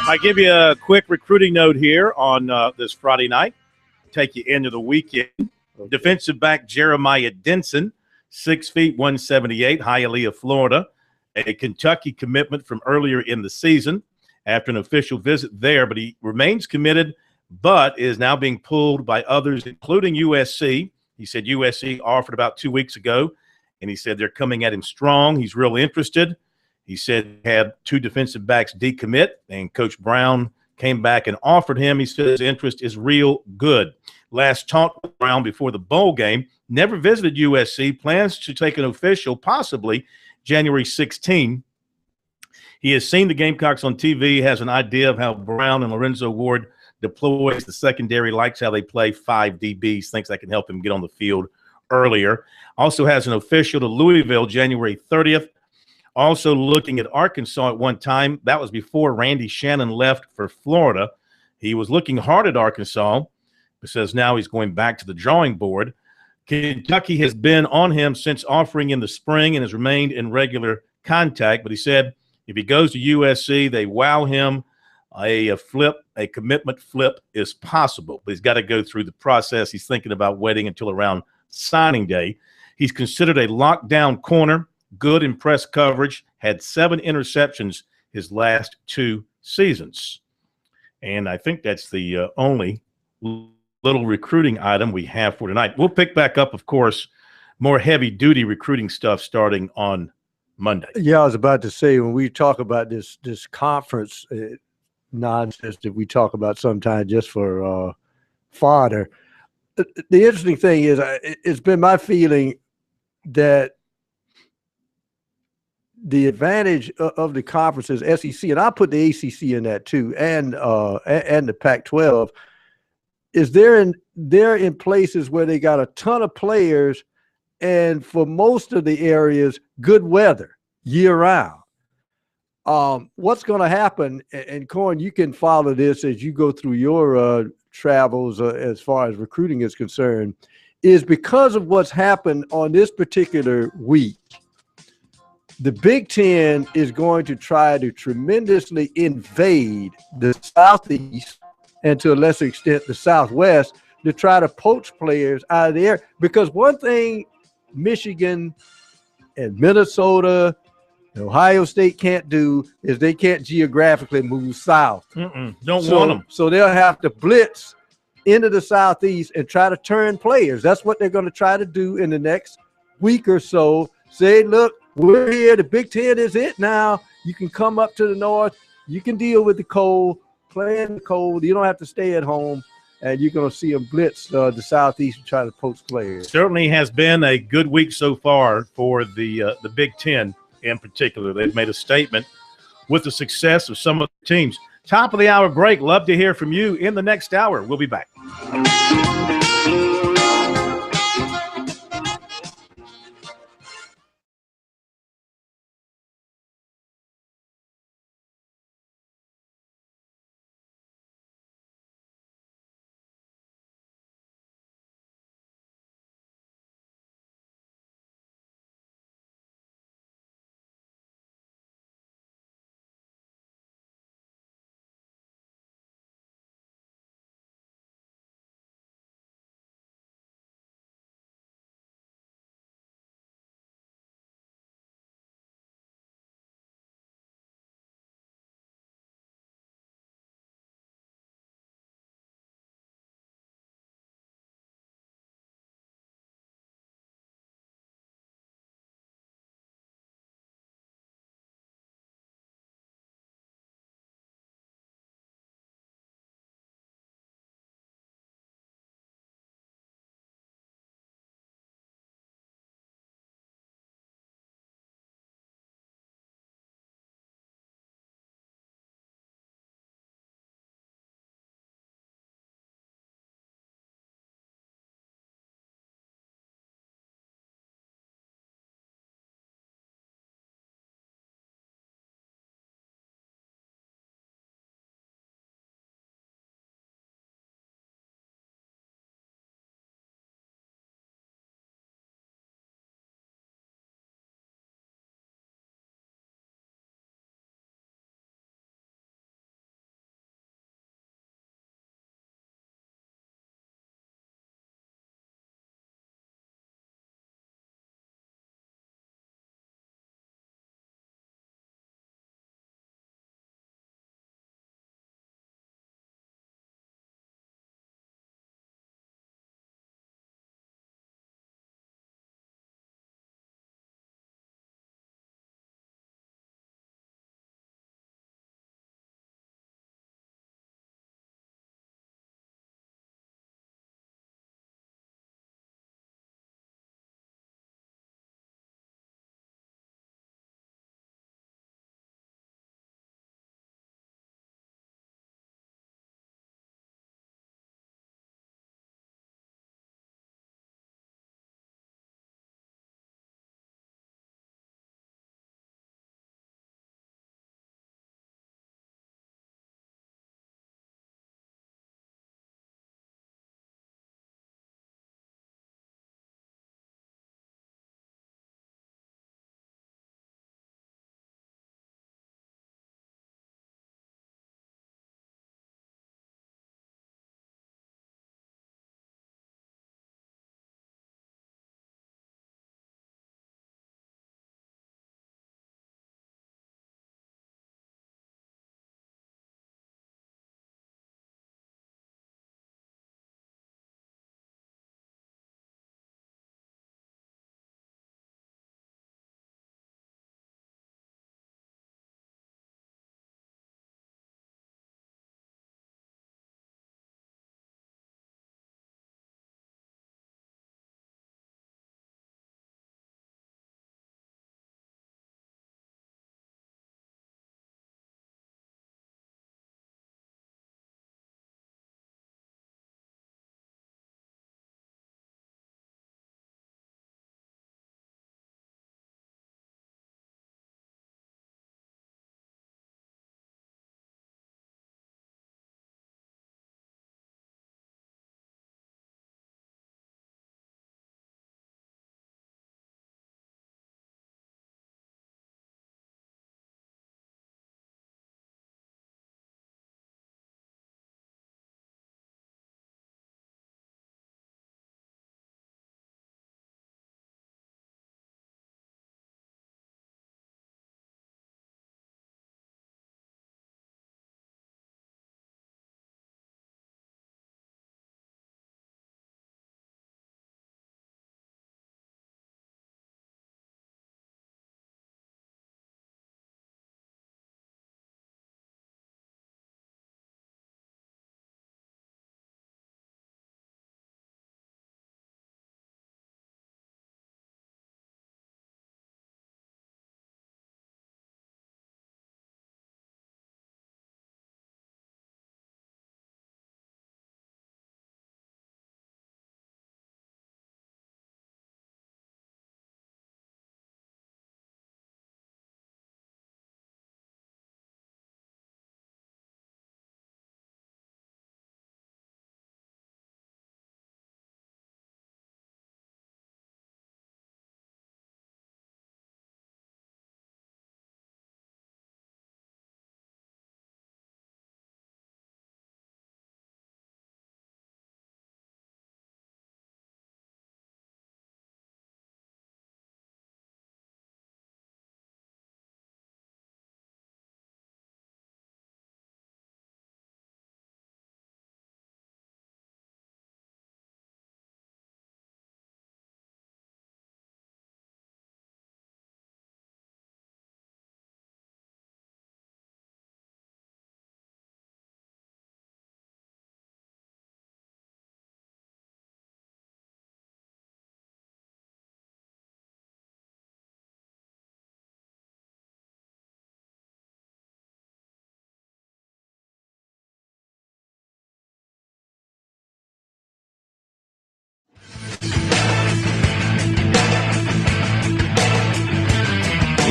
I give you a quick recruiting note here on this Friday night. Take you into the weekend. Okay. Defensive back Jeremiah Denson, 6 feet, 178, Hialeah, Florida. A Kentucky commitment from earlier in the season after an official visit there, but he remains committed, but is now being pulled by others, including USC. He said USC offered about 2 weeks ago, and he said they're coming at him strong. He's real interested. He said he had 2 defensive backs decommit, and Coach Brown came back and offered him. He said his interest is real good. Last talk with Brown before the bowl game, never visited USC, plans to take an official possibly January 16. He has seen the Gamecocks on TV, has an idea of how Brown and Lorenzo Ward deploys the secondary, likes how they play 5 DBs, thinks that can help him get on the field earlier. Also has an official to Louisville January 30th. Also looking at Arkansas at one time. That was before Randy Shannon left for Florida. He was looking hard at Arkansas, but says now he's going back to the drawing board. Kentucky has been on him since offering in the spring and has remained in regular contact. But he said if he goes to USC, they wow him. A commitment flip is possible, but he's got to go through the process. He's thinking about waiting until around signing day. He's considered a lockdown corner. Good in press coverage, had 7 interceptions his last 2 seasons. And I think that's the only little recruiting item we have for tonight. We'll pick back up, of course, more heavy-duty recruiting stuff starting on Monday. Yeah, I was about to say, when we talk about this conference nonsense that we talk about sometimes just for fodder, the interesting thing is it's been my feeling that the advantage of the conferences, SEC, and I put the ACC in that too, and the Pac-12, is they're in places where they got a ton of players, and for most of the areas, good weather year round. What's going to happen, and Corn, you can follow this as you go through your travels as far as recruiting is concerned, is because of what's happened on this particular week, the Big Ten is going to try to tremendously invade the Southeast and to a lesser extent the Southwest to try to poach players out of there. Because one thing Michigan and Minnesota, Ohio State can't do is they can't geographically move south. Don't want them. So they'll have to blitz into the Southeast and try to turn players. That's what they're going to try to do in the next week or so. Say, look, we're here. The Big Ten is it now. You can come up to the north. You can deal with the cold, play in the cold. You don't have to stay at home. And you're going to see them blitz the Southeast and try to poach players. Certainly has been a good week so far for the Big Ten in particular. They've made a statement with the success of some of the teams. Top of the hour break. Love to hear from you in the next hour. We'll be back.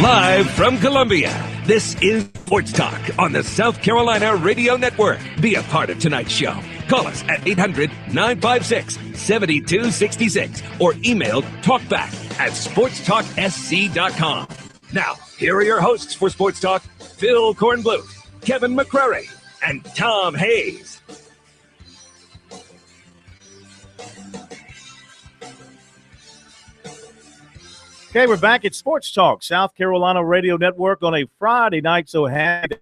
Live from Columbia, this is Sports Talk on the South Carolina Radio Network. Be a part of tonight's show. Call us at 800-956-7266 or email talkback@sportstalksc.com. Now, here are your hosts for Sports Talk, Phil Kornbluth, Kevin McCrary, and Tom Hayes. Okay, we're back at Sports Talk, South Carolina Radio Network on a Friday night. So happy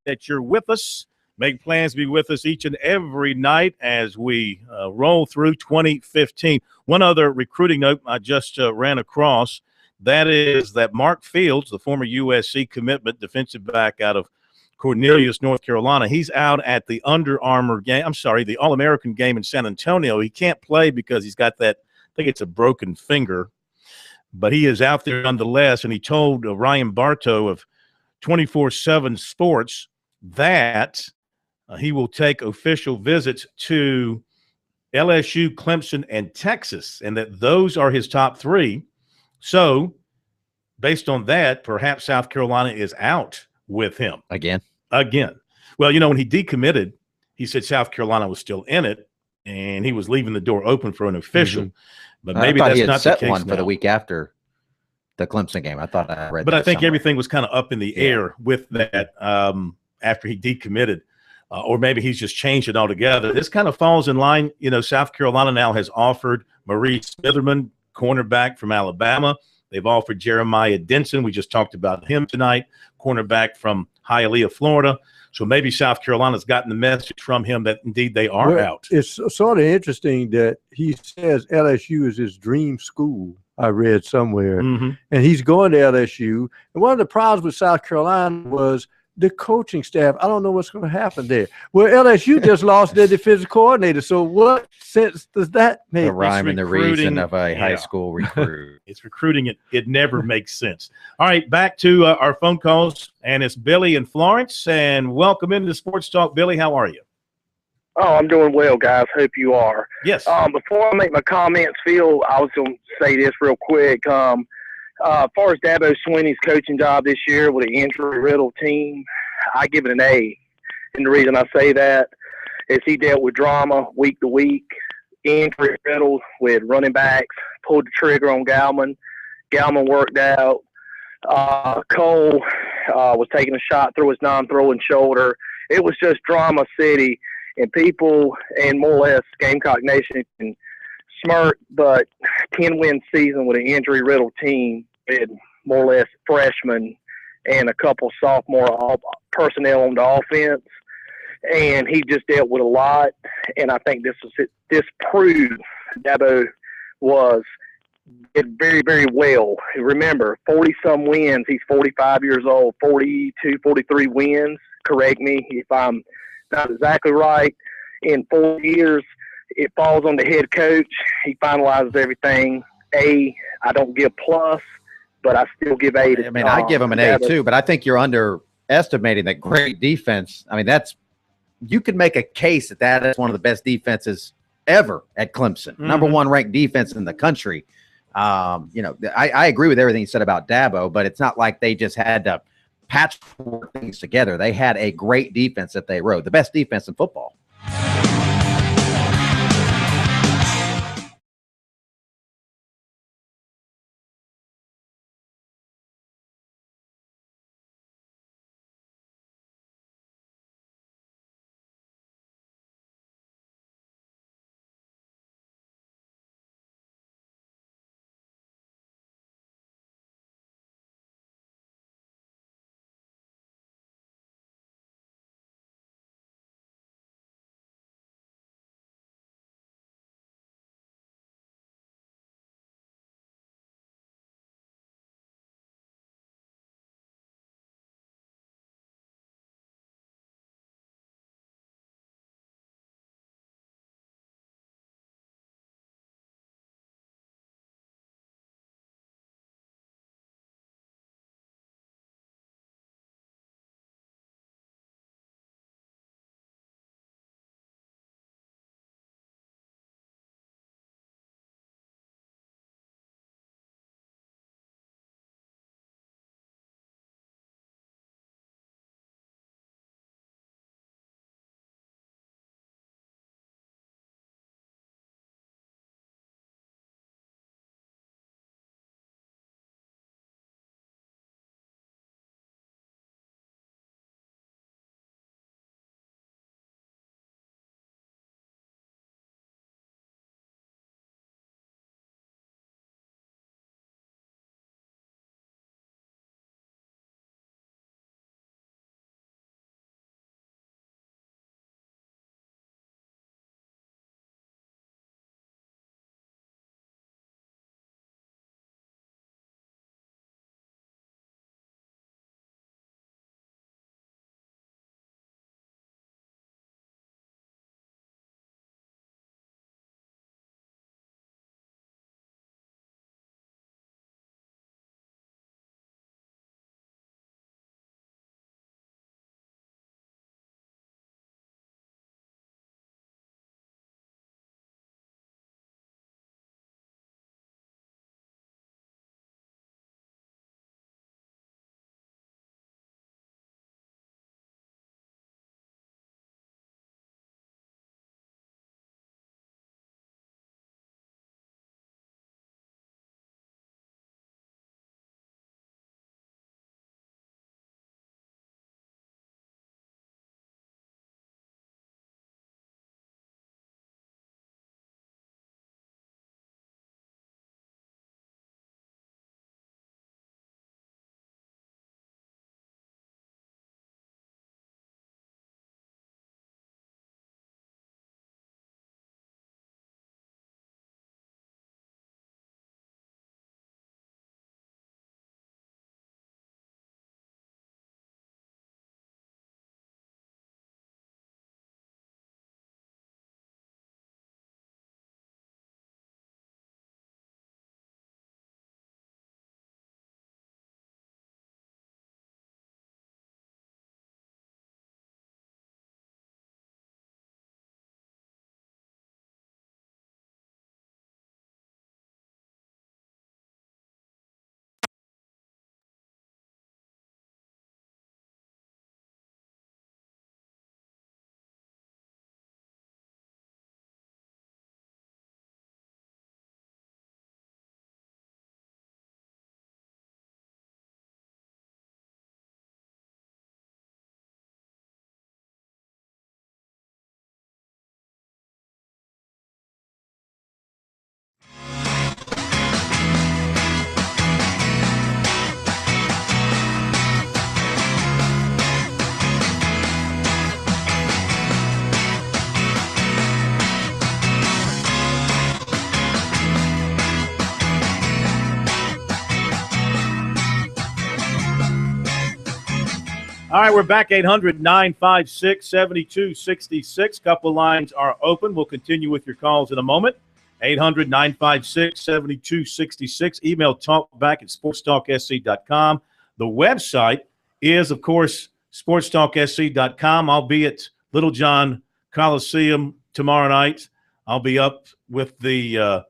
that you're with us. Make plans to be with us each and every night as we roll through 2015. One other recruiting note I just ran across, that is that Mark Fields, the former USC commitment defensive back out of Cornelius, North Carolina, he's out at the Under Armour game. I'm sorry, the All-American game in San Antonio. He can't play because he's got that, I think it's a broken finger. But he is out there nonetheless, and he told Ryan Bartow of 24/7 Sports that he will take official visits to LSU, Clemson, and Texas, and that those are his top three. So, based on that, perhaps South Carolina is out with him. Again. Well, you know, when he decommitted, he said South Carolina was still in it, and he was leaving the door open for an official. But maybe I thought that's he had not set the case one now. for the week after the Clemson game. I thought I read. But that I think somewhere. everything was kind of up in the air with that after he decommitted, or maybe he's just changed it altogether. This kind of falls in line. You know, South Carolina now has offered Maurice Smitherman, cornerback from Alabama. They've offered Jeremiah Denson. We just talked about him tonight, cornerback from Hialeah, Florida. So maybe South Carolina's gotten the message from him that indeed they are out. It's sort of interesting that he says LSU is his dream school. I read somewhere, and he's going to LSU. And one of the problems with South Carolina was the coaching staff. I don't know what's going to happen there. Well, LSU just lost their defensive coordinator. So what sense does that make? The rhyme and the reason of a high school recruit. It's recruiting. It never makes sense. All right, back to our phone calls, and it's Billy and Florence. And welcome into Sports Talk, Billy. How are you? Oh, I'm doing well, guys. Hope you are. Yes. Before I make my comments, Phil, I was going to say this real quick. As far as Dabo Swinney's coaching job this year with an injury-riddled team, I give it an A. And the reason I say that is he dealt with drama week to week, injury-riddled with running backs, pulled the trigger on Galman. Galman worked out. Cole was taking a shot through his non-throwing shoulder. It was just drama city. And people, and more or less Gamecock Nation can smirk, but 10-win season with an injury-riddled team with more or less freshmen and a couple sophomore personnel on the offense. And he just dealt with a lot. And I think this proved Dabo did very, very well. Remember, 40-some wins. He's 45 years old, 42, 43 wins. Correct me if I'm not exactly right. In 4 years, it falls on the head coach. He finalizes everything. A, I don't give plus, but I still give A to. I mean, I give him an A too, but I think you're underestimating that great defense. I mean, you could make a case that is one of the best defenses ever at Clemson. Number one ranked defense in the country. You know, I agree with everything you said about Dabo, but it's not like they just had to patchwork things together. They had a great defense that they wrote, the best defense in football. All right, we're back 800-956-7266. Couple lines are open. We'll continue with your calls in a moment. 800-956-7266. Email talkback@sportstalksc.com. The website is, of course, sportstalksc.com. I'll be at Little John Coliseum tomorrow night. I'll be up with the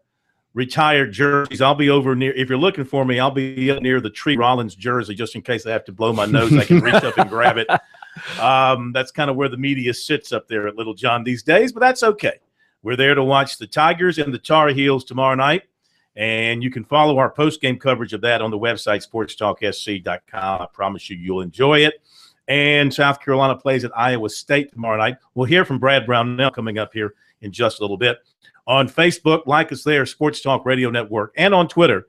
retired jerseys. I'll be over near, if you're looking for me, I'll be up near the Tree Rollins jersey just in case I have to blow my nose. I can reach up and grab it. That's kind of where the media sits up there at Little John these days, but that's okay. We're there to watch the Tigers and the Tar Heels tomorrow night, and you can follow our post-game coverage of that on the website, sportstalksc.com. I promise you'll enjoy it. And South Carolina plays at Iowa State tomorrow night. We'll hear from Brad Brownell coming up here in just a little bit. On Facebook, like us there, Sports Talk Radio Network, and on Twitter.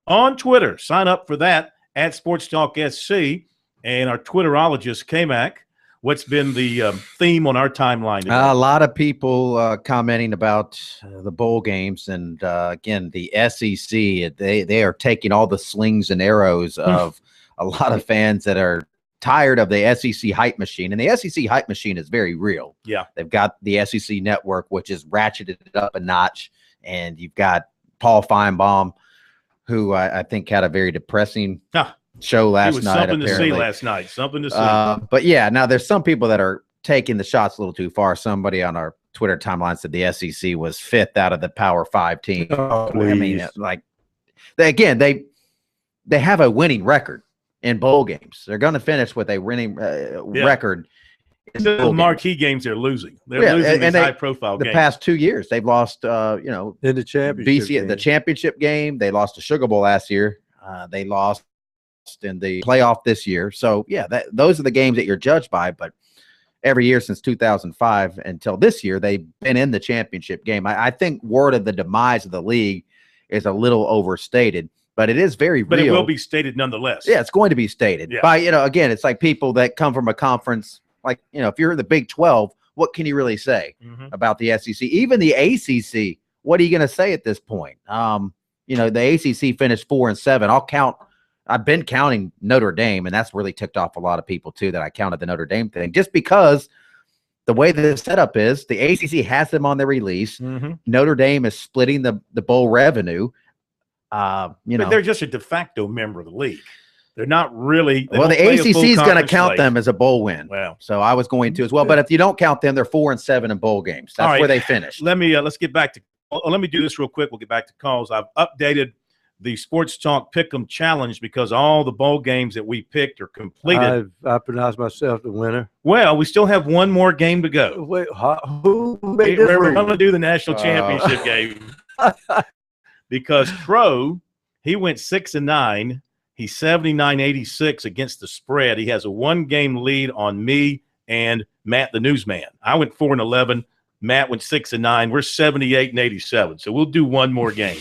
On Twitter, sign up for that at Sports Talk SC, and our Twitterologist, K-Mac. What's been the theme on our timeline today? A lot of people commenting about the bowl games, and again, the SEC. They are taking all the slings and arrows of a lot of fans that are tired of the SEC hype machine, and the SEC hype machine is very real. Yeah, they've got the SEC network, which is ratcheted it up a notch, and you've got Paul Feinbaum, who I think had a very depressing show last night. Something to see last night. Something to see. But yeah, now there's some people that are taking the shots a little too far. Somebody on our Twitter timeline said the SEC was 5th out of the Power 5 team. I mean, like, they have a winning record in bowl games. They're going to finish with a winning record. The marquee games they're losing. They're losing these high-profile games. The past 2 years, they've lost, in the championship the championship game. They lost to Sugar Bowl last year. They lost in the playoff this year. So, yeah, those are the games that you're judged by. But every year since 2005 until this year, they've been in the championship game. I think word of the demise of the league is a little overstated. But it is very real. But it will be stated nonetheless. Yeah, it's going to be stated. Yeah. By, again, it's like people that come from a conference, like, if you're in the Big 12, what can you really say about the SEC? Even the ACC, what are you going to say at this point? The ACC finished 4-7. I've been counting Notre Dame, and that's really ticked off a lot of people, too, that I counted the Notre Dame thing. Just because the way the setup is, the ACC has them on their release. Notre Dame is splitting the bowl revenue. But they're just a de facto member of the league. They're not really. Well, the ACC is going to count them as a bowl win. Well, so I was going to as well. But if you don't count them, they're 4-7 in bowl games. That's where they finished. Let's get back to. Let me do this real quick. We'll get back to calls. I've updated the Sports Talk Pick'em Challenge because all the bowl games that we picked are completed. I pronounced myself the winner. Well, we still have one more game to go. Wait, who made this? We're going to do the national championship game. Because Crow, he went 6-9. He's 79-86 against the spread. He has a 1-game lead on me and Matt, the newsman. I went 4-11. Matt went 6-9. We're 78-87. So we'll do one more game.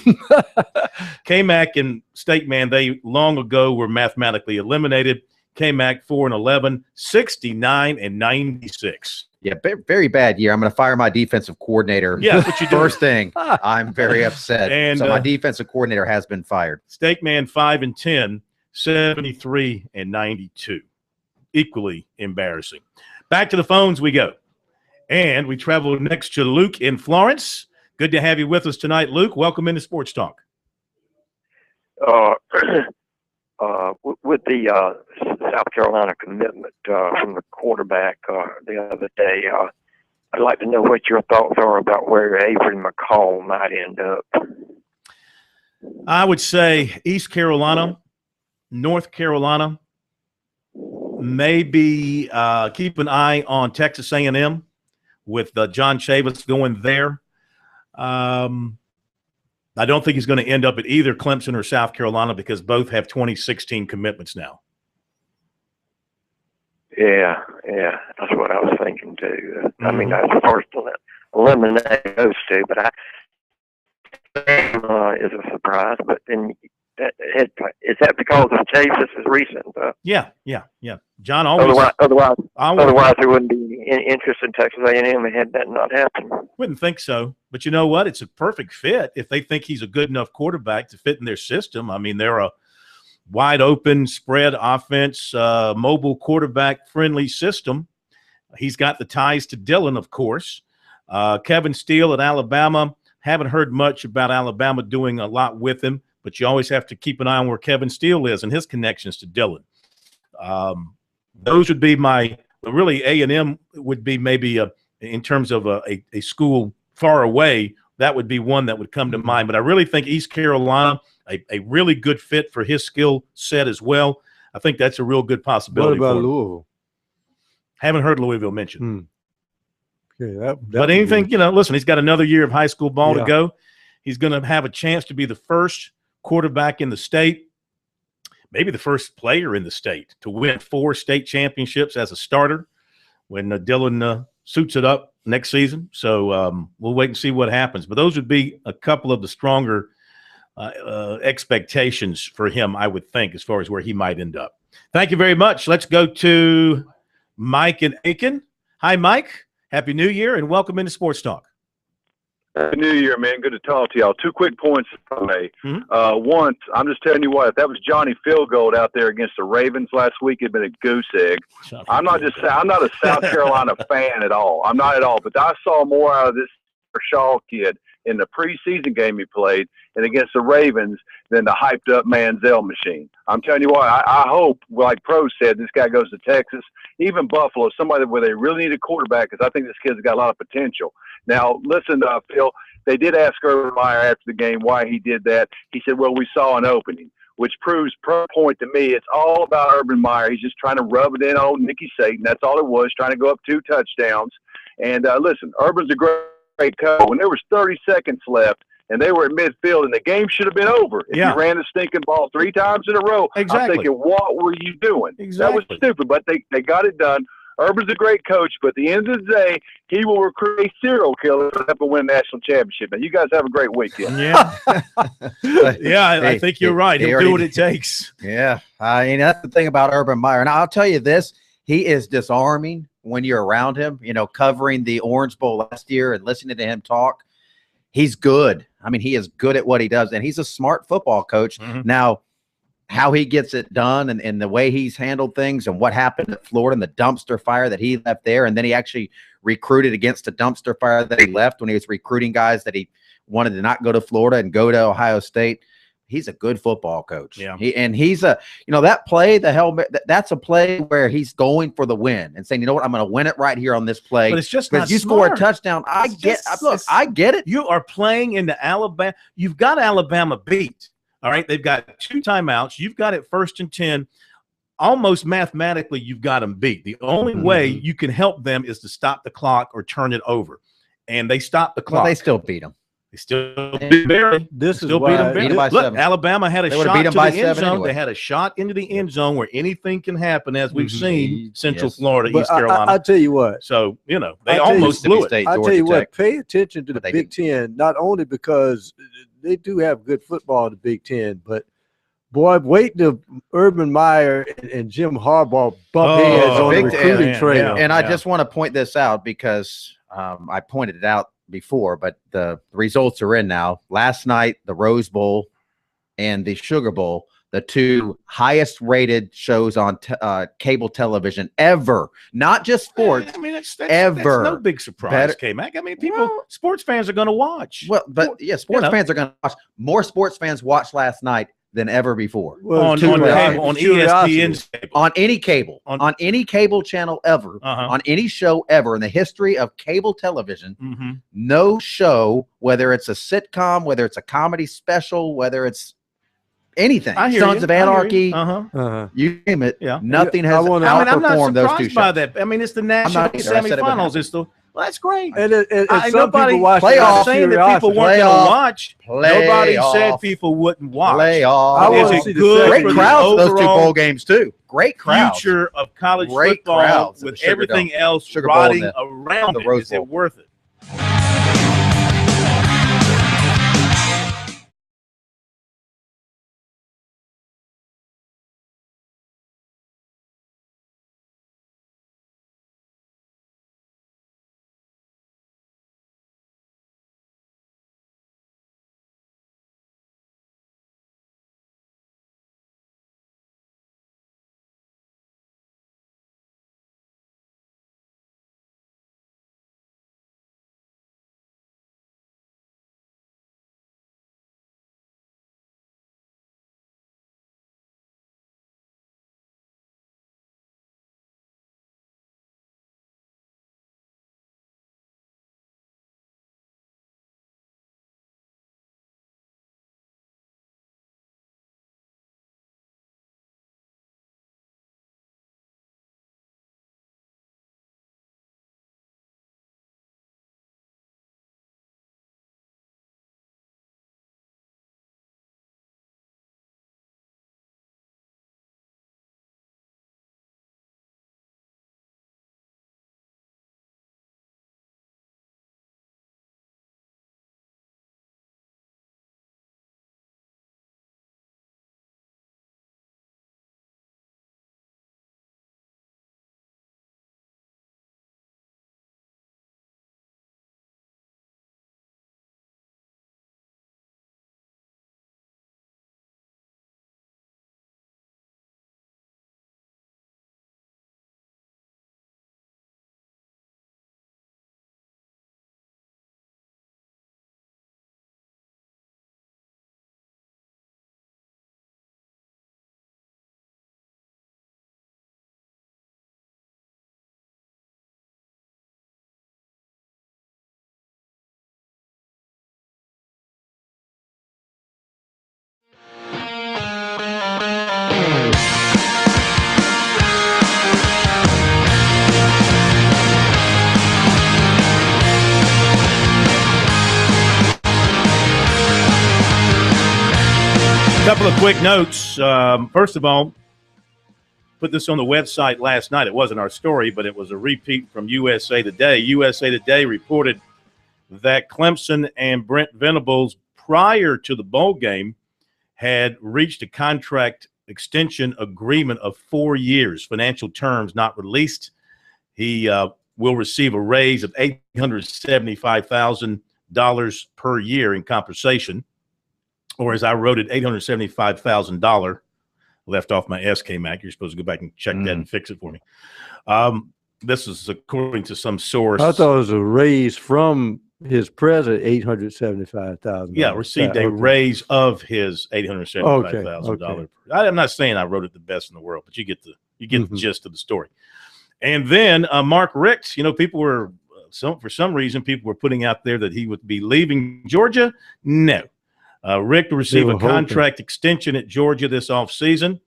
K-Mac and State Man, they long ago were mathematically eliminated. K-Mac 4-11, 69-96. Yeah, very bad year. I'm going to fire my defensive coordinator. Yeah, that's what you do. First thing, I'm very upset. And so my defensive coordinator has been fired. Steak Man 5-10, 73-92. Equally embarrassing. Back to the phones we go. And we travel next to Luke in Florence. Good to have you with us tonight, Luke. Welcome into Sports Talk. With the South Carolina commitment from the quarterback the other day, I'd like to know what your thoughts are about where Avery McCall might end up. I would say East Carolina, North Carolina, maybe keep an eye on Texas A&M with John Chavis going there. I don't think he's going to end up at either Clemson or South Carolina because both have 2016 commitments now. Yeah, that's what I was thinking too. I mean, that's the first to eliminate those two, but is a surprise. But then, is that because of Chavis' recent? Yeah. John always. Otherwise, there wouldn't be any interest in Texas A&M had that not happened. Wouldn't think so. But you know what? It's a perfect fit if they think he's a good enough quarterback to fit in their system. I mean, they're wide open spread offense, mobile quarterback friendly system. He's got the ties to Dillon, of course. Kevin Steele at Alabama. Haven't heard much about Alabama doing a lot with him, but you always have to keep an eye on where Kevin Steele is and his connections to Dillon. Those would be my really A&M would be maybe in terms of a school far away. That would be one that would come to mind. But I really think East Carolina, a really good fit for his skill set as well. I think that's a real good possibility. What about for him. Louisville? Haven't heard Louisville mentioned. Okay, but anything, listen, he's got another year of high school ball to go. He's going to have a chance to be the first quarterback in the state, maybe the first player in the state to win 4 state championships as a starter when Dillon suits it up next season. So we'll wait and see what happens. But those would be a couple of the stronger expectations for him, I would think, as far as where he might end up. Thank you very much. Let's go to Mike in Aiken. Hi, Mike. Happy New Year and welcome into Sports Talk. Happy New Year, man. Good to talk to y'all. 2 quick points for me. One, I'm just telling you what, if that was Johnny Field out there against the Ravens last week, it'd been a goose egg. I'm not a South Carolina fan at all. I'm not at all. But I saw more out of this Shaw kid in the preseason game he played and against the Ravens than the hyped up Manziel machine. I'm telling you what, I hope, like Pro said, this guy goes to Texas, even Buffalo, somebody where they really need a quarterback, because I think this kid's got a lot of potential. Now, listen, Phil, they did ask Urban Meyer after the game why he did that. He said, well, we saw an opening, which proves per point to me it's all about Urban Meyer. He's just trying to rub it in on Nicky Saban. That's all it was, trying to go up 2 touchdowns. And listen, Urban's a great coach. When there was 30 seconds left and they were at midfield and the game should have been over if you ran the stinking ball 3 times in a row. Exactly. I'm thinking, what were you doing? Exactly. That was stupid, but they got it done. Urban's a great coach, but at the end of the day, he will recruit a serial killer to help him win a national championship. Now, you guys have a great weekend. Yeah. I think you're right. He'll do what it takes. Yeah. I mean, that's the thing about Urban Meyer. And I'll tell you this, he is disarming when you're around him, covering the Orange Bowl last year and listening to him talk. He's good. I mean, he is good at what he does, and he's a smart football coach. Now, how he gets it done and the way he's handled things and what happened at Florida and the dumpster fire that he left there, and then he actually recruited against the dumpster fire that he left when he was recruiting guys that he wanted to not go to Florida and go to Ohio State. He's a good football coach. Yeah. He's that play, the helmet, that's a play where he's going for the win and saying, you know what, I'm going to win it right here on this play. But it's just not you smart. score a touchdown. I get it. You are playing into Alabama. You've got Alabama beat. All right. They've got 2 timeouts. You've got it 1st and 10. Almost mathematically, you've got them beat. The only way you can help them is to stop the clock or turn it over. And they stopped the clock. Well, they still beat them. They still beat Barry. This still is why beat them. Look, Alabama had a shot to the end zone. Anyway. They had a shot into the end zone where anything can happen, as we've seen Central Florida, East Carolina. I tell you what. So, they almost blew it. I tell you what, pay attention to the Big Ten, not only because they do have good football in the Big Ten, but boy, wait till Urban Meyer and Jim Harbaugh bump heads on the recruiting trail. And I just want to point this out because I pointed it out before, but the results are in now. Last night, the Rose Bowl and the Sugar Bowl, the 2 highest rated shows on cable television ever, not just sports. I mean, that's ever. That's no big surprise, K-Mac. I mean, sports fans are going to watch. Well, but sports fans are going to watch. More sports fans watched last night than ever before. Well, on ESPN, on any cable, on any cable channel ever, on any show ever in the history of cable television, no show, whether it's a sitcom, whether it's a comedy special, whether it's anything, Sons of Anarchy, you name it, nothing has outperformed those 2 shows. By that. I mean, it's the national semifinals. It's the that's great. And some nobody people watch playoffs. Saying that people weren't going to watch. Nobody said people wouldn't watch. Playoffs. Is it good? Great crowds those 2 bowl games too. Great crowds. Future of college football with everything else rotting around it. Is it worth it? Couple of quick notes. First of all, put this on the website last night. It wasn't our story, but it was a repeat from USA Today. USA Today reported that Clemson and Brent Venables, prior to the bowl game, had reached a contract extension agreement of 4 years, financial terms not released. He will receive a raise of $875,000 per year in compensation, or as I wrote it, $875,000. Left off my SK Mac. You're supposed to go back and check that and fix it for me. This is according to some source. I thought it was a raise from his present $875,000. Yeah, received a raise of his $875,000. Okay. I'm not saying I wrote it the best in the world, but you get the gist of the story. And then Mark Ricks, people were for some reason people were putting out there that he would be leaving Georgia. No. Rick will receive a contract extension at Georgia this offseason.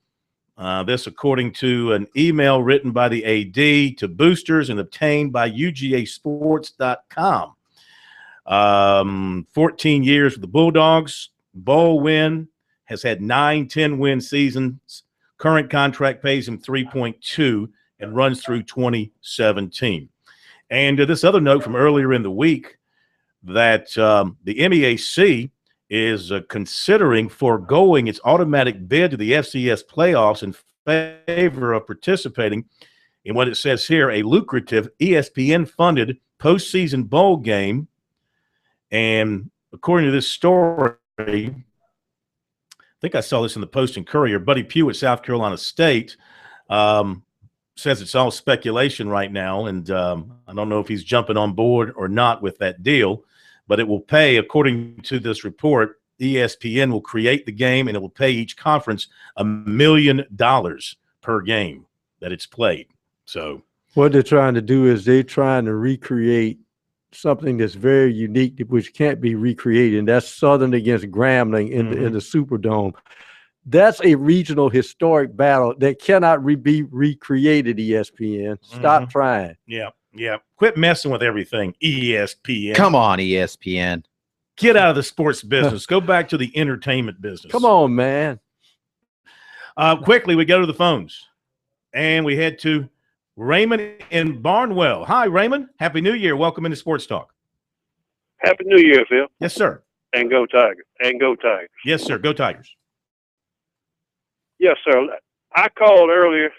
This according to an email written by the AD to boosters and obtained by UGAsports.com. 14 years with the Bulldogs, bowl win, has had 9 10-win seasons. Current contract pays him $3.2 and runs through 2017. And this other note from earlier in the week that the MEAC is considering foregoing its automatic bid to the FCS playoffs in favor of participating in what it says here, a lucrative ESPN-funded postseason bowl game. And according to this story, I think I saw this in the Post and Courier, Buddy Pugh at South Carolina State says it's all speculation right now, and I don't know if he's jumping on board or not with that deal. But it will pay, according to this report, ESPN will create the game, and it will pay each conference $1 million per game that it's played. So what they're trying to do is they're trying to recreate something that's very unique, which can't be recreated. And that's Southern against Grambling in the Superdome. That's a regional historic battle that cannot be recreated, ESPN. Stop trying. Yeah. Quit messing with everything, ESPN. Come on, ESPN. Get out of the sports business. Go back to the entertainment business. Come on, man. Quickly, we go to the phones, and we head to Raymond in Barnwell. Hi, Raymond. Happy New Year. Welcome into Sports Talk. Happy New Year, Phil. Yes, sir. And go Tigers. And go Tigers. Yes, sir. Go Tigers. Yes, sir. I called earlier,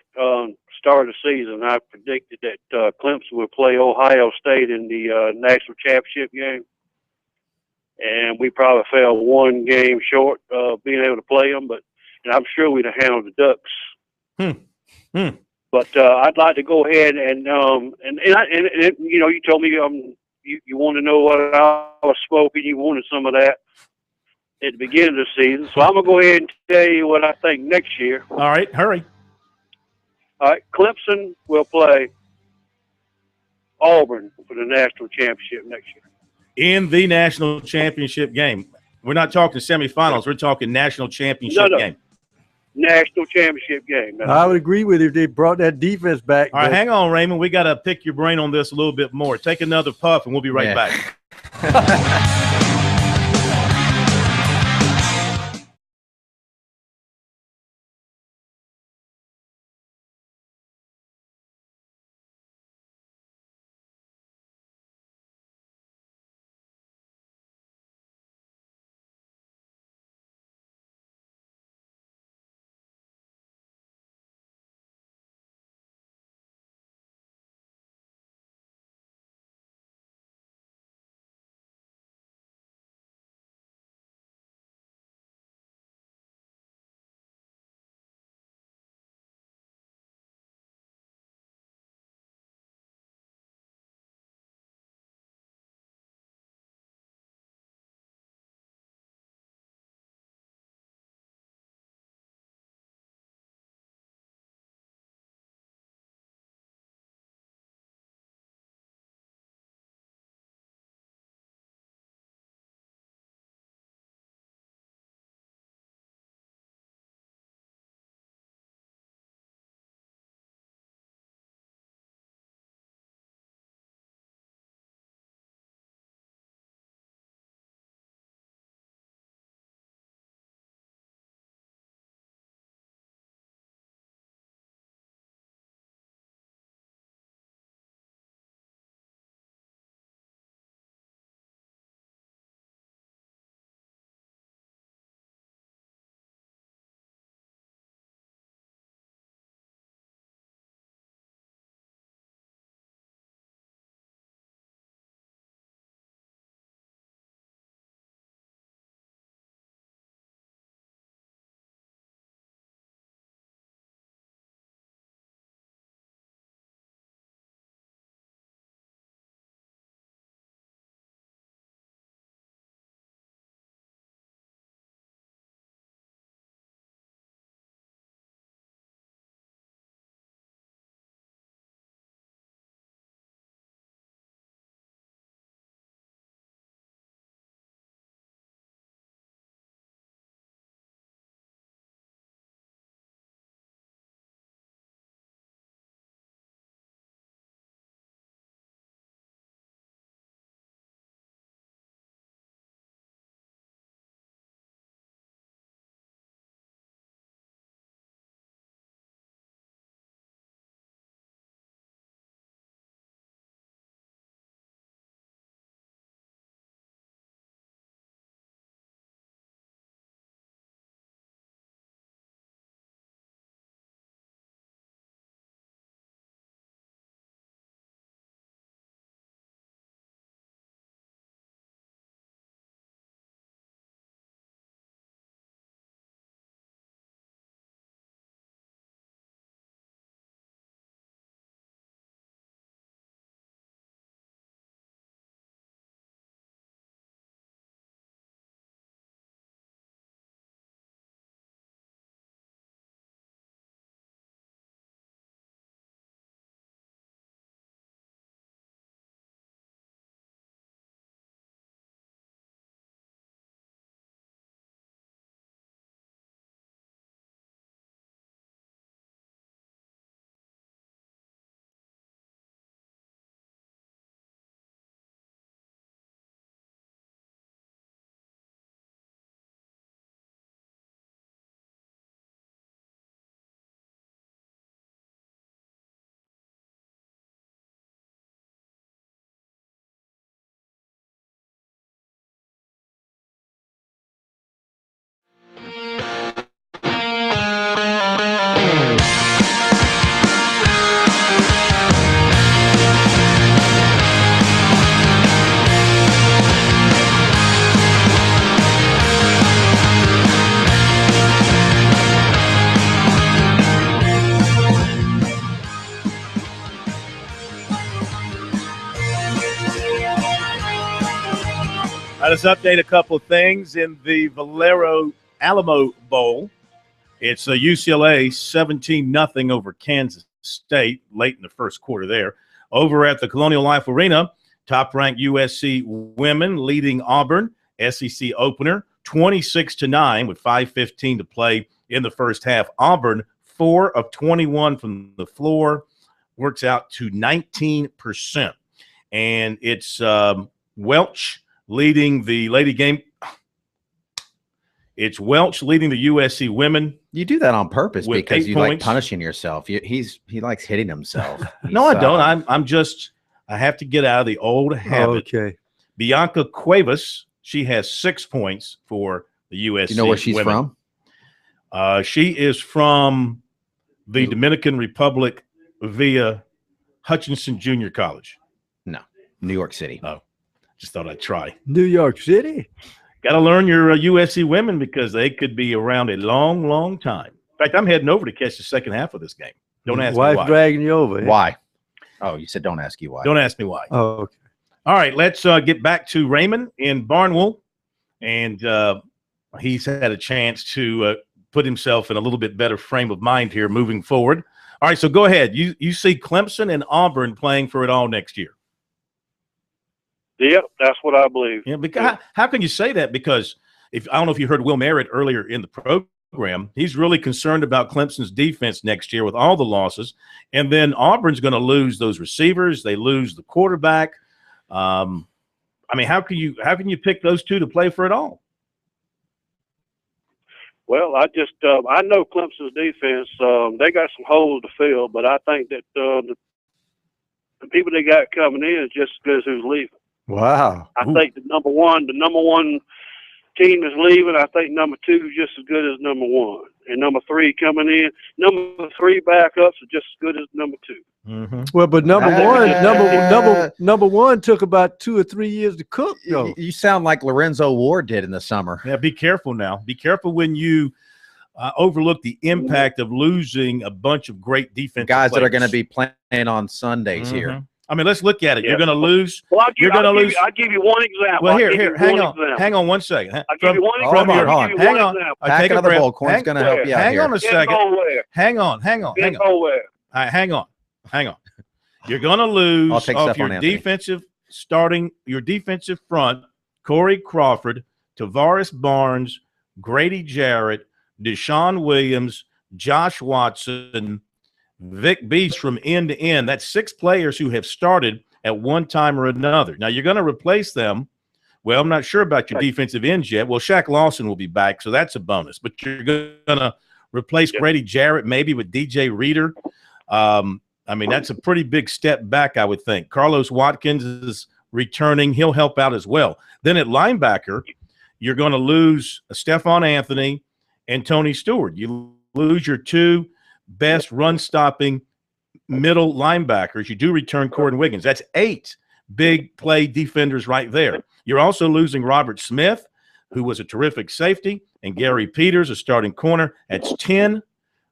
start of the season. I predicted that Clemson would play Ohio State in the national championship game. And we probably fell one game short of being able to play them, and I'm sure we'd have handled the Ducks. But I'd like to go ahead and you told me you want to know what I was smoking. You wanted some of that at the beginning of the season. So I'm going to go ahead and tell you what I think next year. All right, hurry. All right, Clemson will play Auburn for the national championship next year. In the national championship game. We're not talking semifinals. We're talking national championship game. National championship game. I would agree with you if they brought that defense back. All right, hang on, Raymond. We got to pick your brain on this a little bit more. Take another puff, and we'll be right back. Let's update a couple of things in the Valero Alamo Bowl. It's a UCLA 17-0 over Kansas State late in the first quarter there. Over at the Colonial Life Arena, top-ranked USC women leading Auburn, SEC opener, 26-9 with 5:15 to play in the first half. Auburn, 4 of 21 from the floor, works out to 19%. And it's Welch leading the Lady Game. It's Welch leading the USC women. You do that on purpose because you points. like punishing yourself. He likes hitting himself. No, I don't. I have to get out of the old habit. Okay. Bianca Cuevas, she has 6 points for the USC. Do you know where she's women. From? She is from the Dominican Republic via Hutchinson Junior College. No, New York City. Oh, just thought I'd try. New York City. Got to learn your USC women because they could be around a long, long time. In fact, I'm heading over to catch the second half of this game. Don't ask me why. Wife's dragging you over. Why? Oh, you said don't ask you why. Don't ask me why. Oh, okay. All right, let's get back to Raymond in Barnwell. And he's had a chance to put himself in a little bit better frame of mind here moving forward. All right, so go ahead. You see Clemson and Auburn playing for it all next year. Yep, that's what I believe. Yeah, because how can you say that? Because I don't know if you heard Will Merritt earlier in the program. He's really concerned about Clemson's defense next year with all the losses, and then Auburn's going to lose those receivers. They lose the quarterback. I mean, how can you pick those two to play for it all? Well, I know Clemson's defense. They got some holes to fill, but I think that the people they got coming in is just as good as who's leaving. Wow. I think the number one team is leaving. I think number 2 is just as good as number 1. And number 3 coming in. Number 3 backups are just as good as number 2. Mm-hmm. Well, but number one took about 2 or 3 years to cook, though. You sound like Lorenzo Ward did in the summer. Yeah, be careful now. Be careful when you overlook the impact of losing a bunch of great defensive guys players that are going to be playing on Sundays here. I mean, let's look at it. Yeah. You're going to lose. Well, I'll give you one example. Well, here, hang on 1 second. I'll give you one example. Hang on. Take another ball. Corn's going to help you out Hang here. on a second. Hang on. All right, hang on. You're going to lose off your defensive front, Corey Crawford, Tavares Barnes, Grady Jarrett, Deshaun Williams, Josh Watson, Vic Beast from end to end. That's 6 players who have started at one time or another. Now, you're going to replace them. Well, I'm not sure about your defensive ends yet. Well, Shaq Lawson will be back, so that's a bonus. But you're going to replace Grady Jarrett maybe with DJ Reader. I mean, that's a pretty big step back, I would think. Carlos Watkins is returning. He'll help out as well. Then at linebacker, you're going to lose Stephon Anthony and Tony Stewart. You lose your 2 best run-stopping middle linebackers. You do return Corden Wiggins. That's 8 big play defenders right there. You're also losing Robert Smith, who was a terrific safety, and Gary Peters, a starting corner. That's 10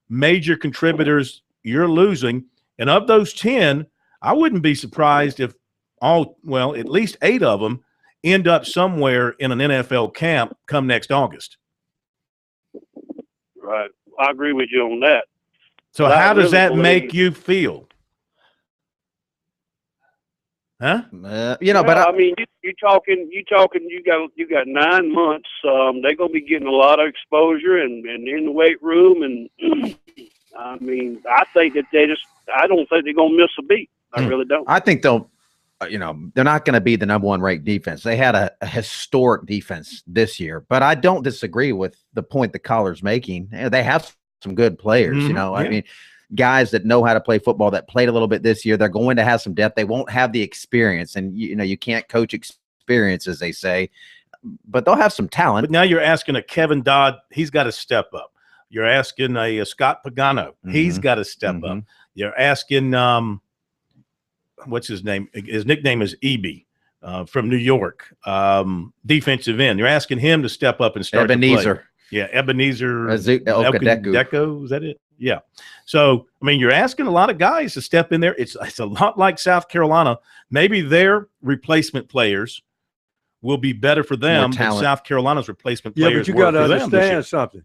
major contributors you're losing. And of those 10, I wouldn't be surprised if at least 8 of them end up somewhere in an NFL camp come next August. Right. I agree with you on that. So how does that make you feel? Huh? I mean, you talking. You got 9 months. They're gonna be getting a lot of exposure and in the weight room, and I mean, I think that I don't think they're gonna miss a beat. I really don't. I think they'll. They're not going to be the number 1 ranked defense. They had a historic defense this year, but I don't disagree with the point the caller's making. They have some good players. I mean, guys that know how to play football that played a little bit this year. They're going to have some depth. They won't have the experience, and you can't coach experience, as they say, but they'll have some talent. But now you're asking a Kevin Dodd. He's got to step up. You're asking a Scott Pagano. He's got to step up. You're asking what's his name? His nickname is EB from New York, defensive end. You're asking him to step up and start Ebenezer. To play. Yeah, Ebenezer Okadeku. Is that it? Yeah. So, I mean, you're asking a lot of guys to step in there. It's a lot like South Carolina. Maybe their replacement players will be better for them than talent. South Carolina's replacement Yeah, players but you were got to for them this year. understand something.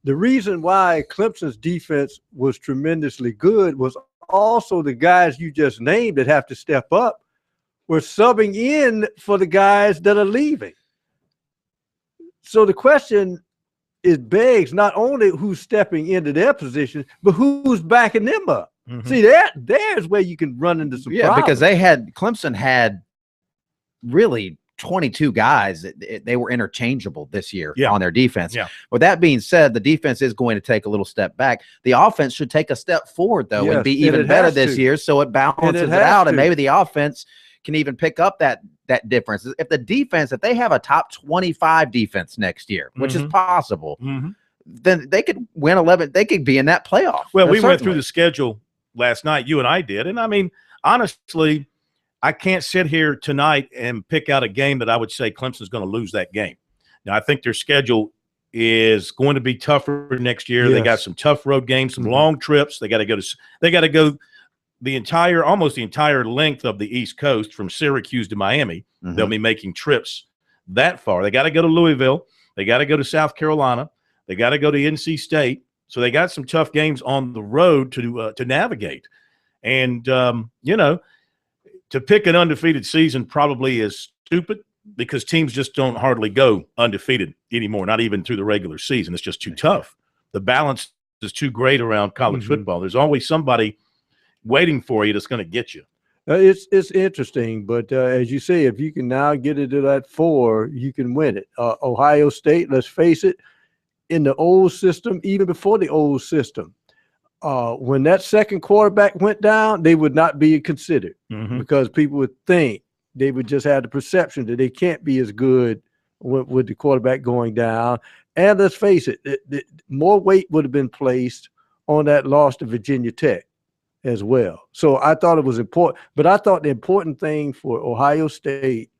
The reason why Clemson's defense was tremendously good was also the guys you just named that have to step up were subbing in for the guys that are leaving. So the question is begs not only who's stepping into their position, but who's backing them up. Mm-hmm. See, there's where you can run into some problems. Because Clemson had really 22 guys. They were interchangeable this year on their defense. Yeah. With that being said, the defense is going to take a little step back. The offense should take a step forward, though, and be even better this year, so it balances it out, and maybe the offense can even pick up that difference. If they have a top 25 defense next year, which is possible, then they could win 11. They could be in that playoff. Well, we went through the schedule last night, you and I did, and I mean, honestly, I can't sit here tonight and pick out a game that I would say Clemson's going to lose that game. Now, I think their schedule is going to be tougher next year. Yes. They got some tough road games, some long trips. They got to go almost the entire length of the East Coast from Syracuse to Miami. They'll be making trips that far. They got to go to Louisville. They got to go to South Carolina. They got to go to NC State. So they got some tough games on the road to navigate. And, to pick an undefeated season probably is stupid because teams just don't hardly go undefeated anymore, not even through the regular season. It's just too tough. The balance is too great around college football. There's always somebody waiting for you that's going to get you. It's interesting, but as you say, if you can now get it to that 4, you can win it. Ohio State, let's face it, in the old system, even before the old system, when that second quarterback went down, they would not be considered because people would think they would just have the perception that they can't be as good with the quarterback going down. And let's face it, more weight would have been placed on that loss to Virginia Tech as well. So I thought it was important, but I thought the important thing for Ohio State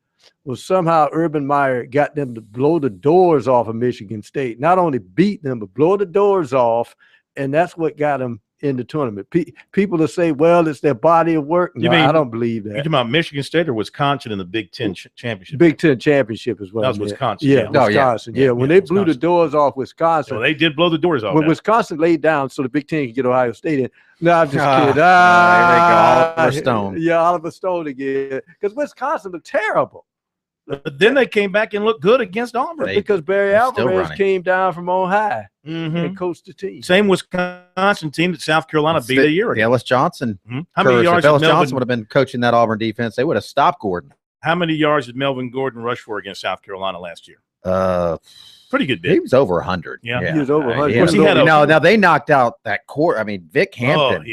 was somehow Urban Meyer got them to blow the doors off of Michigan State, not only beat them, but blow the doors off. And that's what got them in the tournament. People that say, well, it's their body of work. No, I don't believe that. You're talking about Michigan State or Wisconsin in the Big Ten championship? Big Ten championship is what that was Wisconsin. Yeah, Wisconsin. Yeah, when they blew the doors off Wisconsin. Well, they did blow the doors off. When Wisconsin laid down so the Big Ten could get Ohio State in. No, I'm just kidding. There they go, Oliver Stone. Yeah, Oliver Stone again. Because Wisconsin looked terrible. But then they came back and looked good against Auburn. Because Barry Alvarez came down from on high and coached the team. Same Wisconsin team that South Carolina beat a year ago. Ellis Johnson. How many yards if Ellis Johnson would have been coaching that Auburn defense, they would have stopped Gordon. How many yards did Melvin Gordon rush for against South Carolina last year? Pretty good bit. He was over 100. Yeah. He was over 100. Now they knocked out that core. I mean, Vic Hampton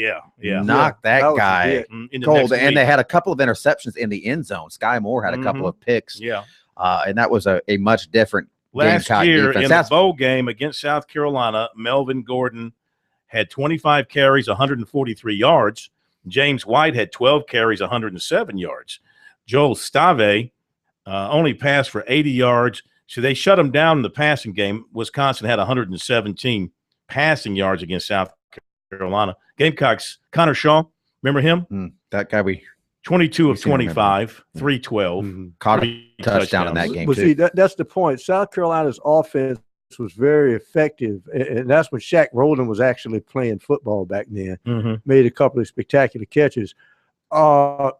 knocked that guy cold. And they had a couple of interceptions in the end zone. Sky Moore had a couple of picks. Yeah. And that was a much different last year defense. In the bowl game against South Carolina. Melvin Gordon had 25 carries, 143 yards. James White had 12 carries, 107 yards. Joel Stave only passed for 80 yards. So they shut him down in the passing game. Wisconsin had 117 passing yards against South Carolina. Gamecocks, Connor Shaw, remember him? That guy 22 of 25, 312. Caught a touchdown in that game, too. See, that's the point. South Carolina's offense was very effective, and that's when Shaq Rowland was actually playing football back then. Made a couple of spectacular catches.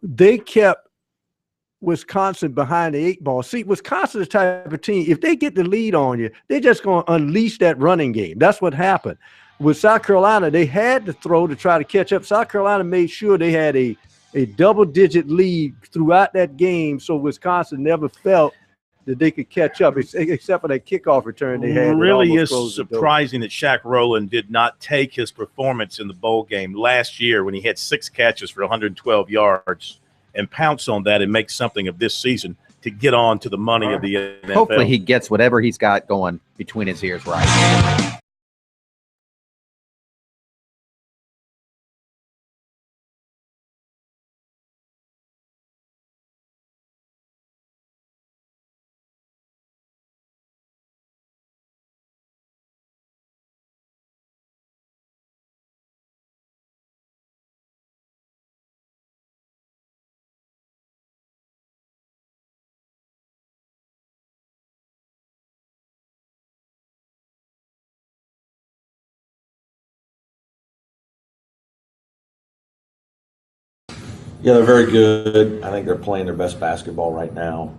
They kept Wisconsin behind the 8 ball. See, Wisconsin's the type of team, if they get the lead on you, they're just going to unleash that running game. That's what happened. With South Carolina, they had to throw to try to catch up. South Carolina made sure they had a double-digit lead throughout that game, so Wisconsin never felt that they could catch up, except for that kickoff return they had. It really is surprising that Shaq Rowland did not take his performance in the bowl game last year when he had 6 catches for 112 yards and pounce on that and make something of this season to get on to the money of the NFL. Hopefully he gets whatever he's got going between his ears right. Yeah, they're very good. I think they're playing their best basketball right now.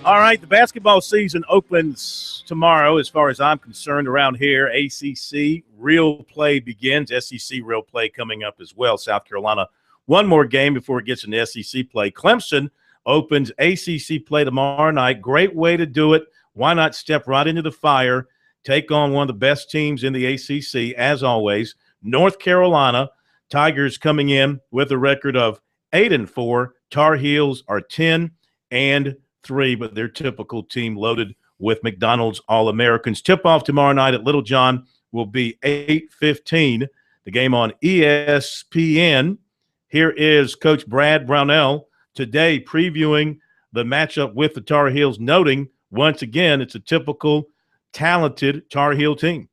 All right, the basketball season opens tomorrow as far as I'm concerned around here. ACC real play begins. SEC real play coming up as well. South Carolina, one more game before it gets into SEC play. Clemson opens ACC play tomorrow night. Great way to do it. Why not step right into the fire, take on one of the best teams in the ACC, as always. North Carolina, Tigers coming in with a record of 8-4. Tar Heels are 10-3, but their typical team loaded with McDonald's All-Americans. Tip-off tomorrow night at Little John will be 8:15. The game on ESPN. Here is Coach Brad Brownell today previewing the matchup with the Tar Heels, noting once again it's a typical talented Tar Heel team.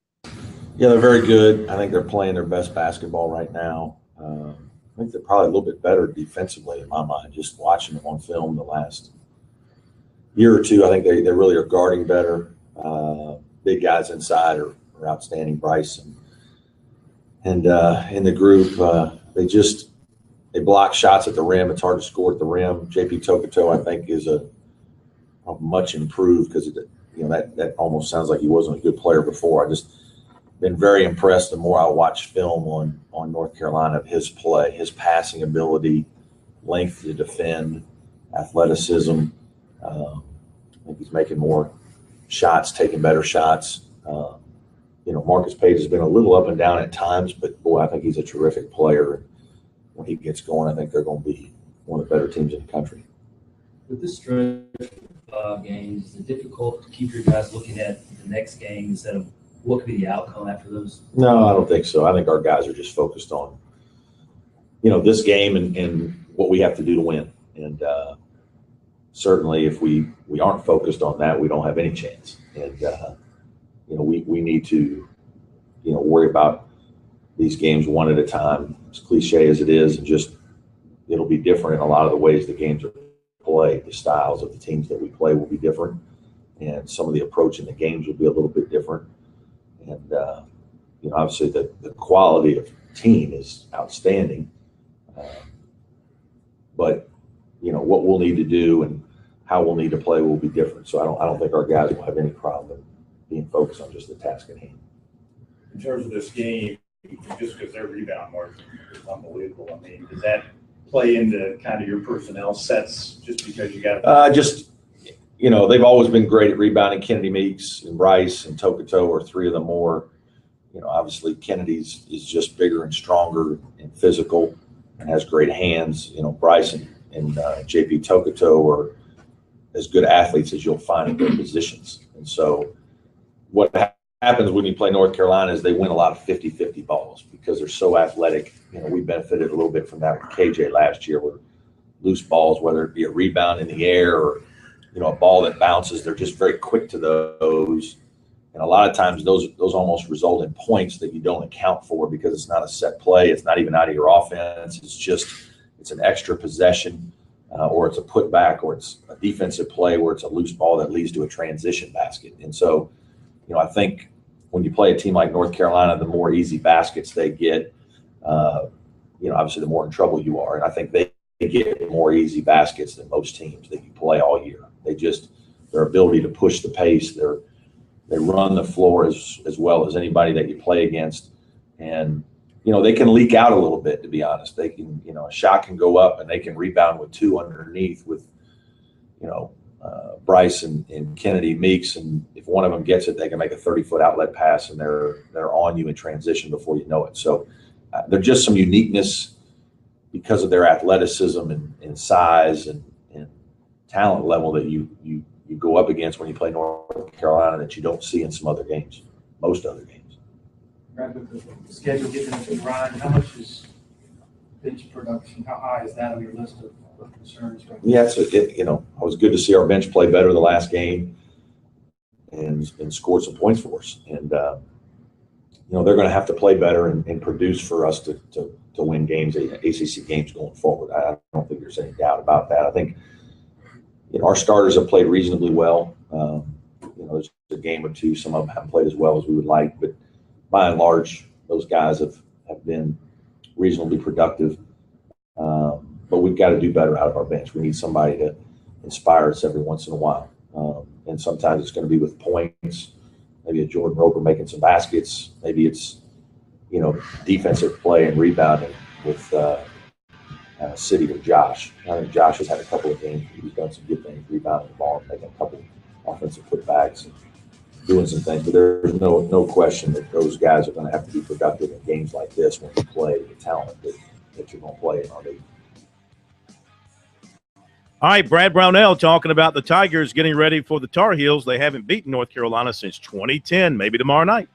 Yeah, they're very good. I think they're playing their best basketball right now. I think they're probably a little bit better defensively in my mind, just watching them on film the last year or two. I think they really are guarding better. Big guys inside are outstanding. Bryce and in the group, they just They block shots at the rim. It's hard to score at the rim. JP Tokoto, I think, is a much improved because that almost sounds like he wasn't a good player before. I just been very impressed the more I watch film on North Carolina of his play, his passing ability, length to defend, athleticism. I think he's making more shots, taking better shots. Marcus Page has been a little up and down at times, but boy, I think he's a terrific player. When he gets going, I think they're going to be one of the better teams in the country. With this stretch of games, is it difficult to keep your guys looking at the next game instead of what could be the outcome after those? No, I don't think so. I think our guys are just focused on, this game and what we have to do to win. And certainly if we aren't focused on that, we don't have any chance. And, we need to, worry about these games one at a time, as cliche as it is, and just it'll be different in a lot of the ways the games are played. The styles of the teams that we play will be different, and some of the approach in the games will be a little bit different. And obviously the quality of team is outstanding, but what we'll need to do and how we'll need to play will be different. So I don't think our guys will have any problem being focused on just the task at hand. In terms of this game, just because their rebound margin is unbelievable, I mean, does that play into kind of your personnel sets just because you got they've always been great at rebounding. Kennedy Meeks and Bryce and Tokoto are three of the more, obviously Kennedy's is just bigger and stronger and physical and has great hands. Bryce and JP Tokoto are as good athletes as you'll find in their positions. And so what happens when you play North Carolina is they win a lot of 50-50 balls because they're so athletic. We benefited a little bit from that with KJ last year, where loose balls, whether it be a rebound in the air or a ball that bounces, they're just very quick to those. And a lot of times those almost result in points that you don't account for because it's not a set play. It's not even out of your offense. It's an extra possession, or it's a putback, or it's a defensive play where it's a loose ball that leads to a transition basket. And so, I think when you play a team like North Carolina, the more easy baskets they get, obviously the more in trouble you are. And I think they get more easy baskets than most teams that you play all year. Their ability to push the pace, they run the floor as well as anybody that you play against. And, they can leak out a little bit, to be honest. They can, a shot can go up and they can rebound with two underneath with, Bryce and Kennedy Meeks, and if one of them gets it, they can make a 30-foot outlet pass, and they're on you in transition before you know it. So there's just some uniqueness because of their athleticism and size and talent level that you go up against when you play North Carolina that you don't see in some other games, most other games. Right, with the schedule getting into the grind, how much is bench production? How high is that on your list of concerns? Yeah, it was good to see our bench play better the last game and score some points for us. And they're going to have to play better and produce for us to win games, ACC games going forward. I don't think there's any doubt about that. I think our starters have played reasonably well. There's a game or two, some of them haven't played as well as we would like, but by and large, those guys have been reasonably productive. But we've got to do better out of our bench. We need somebody to inspire us every once in a while. And sometimes it's going to be with points, maybe a Jordan Roper making some baskets. Maybe it's, defensive play and rebounding with City or Josh. I think Josh has had a couple of games where he's done some good things, rebounding the ball, making a couple offensive putbacks and doing some things. But there's no question that those guys are going to have to be productive in games like this when you play the talent that you're going to play in our league. All right, Brad Brownell talking about the Tigers getting ready for the Tar Heels. They haven't beaten North Carolina since 2010, maybe tomorrow night.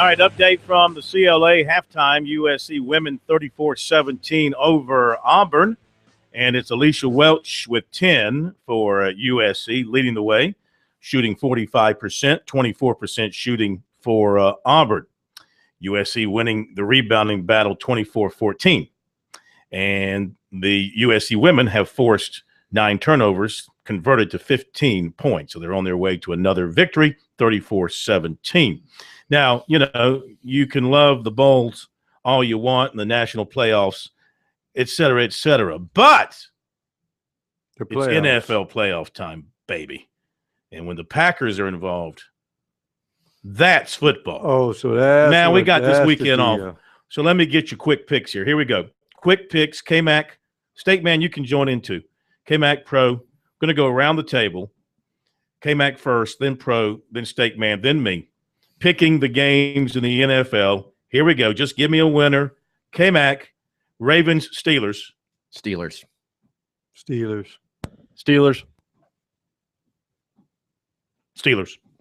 All right, update from the CLA halftime. USC women 34-17 over Auburn. And it's Alicia Welch with 10 for USC, leading the way, shooting 45%, 24% shooting for Auburn. USC winning the rebounding battle 24-14. And the USC women have forced 9 turnovers, converted to 15 points. So they're on their way to another victory, 34-17. Now, you can love the Bulls all you want in the national playoffs, et cetera, but it's NFL playoff time, baby. And when the Packers are involved, that's football. Oh, so that's now we got this weekend off. So let me get you quick picks here. Here we go. Quick picks. K-Mac, State Man, you can join in too. K-Mac Pro. Going to go around the table. K-Mac first, then Pro, then State Man, then me. Picking the games in the NFL. Here we go. Just give me a winner. K-Mac, Ravens, Steelers. Steelers.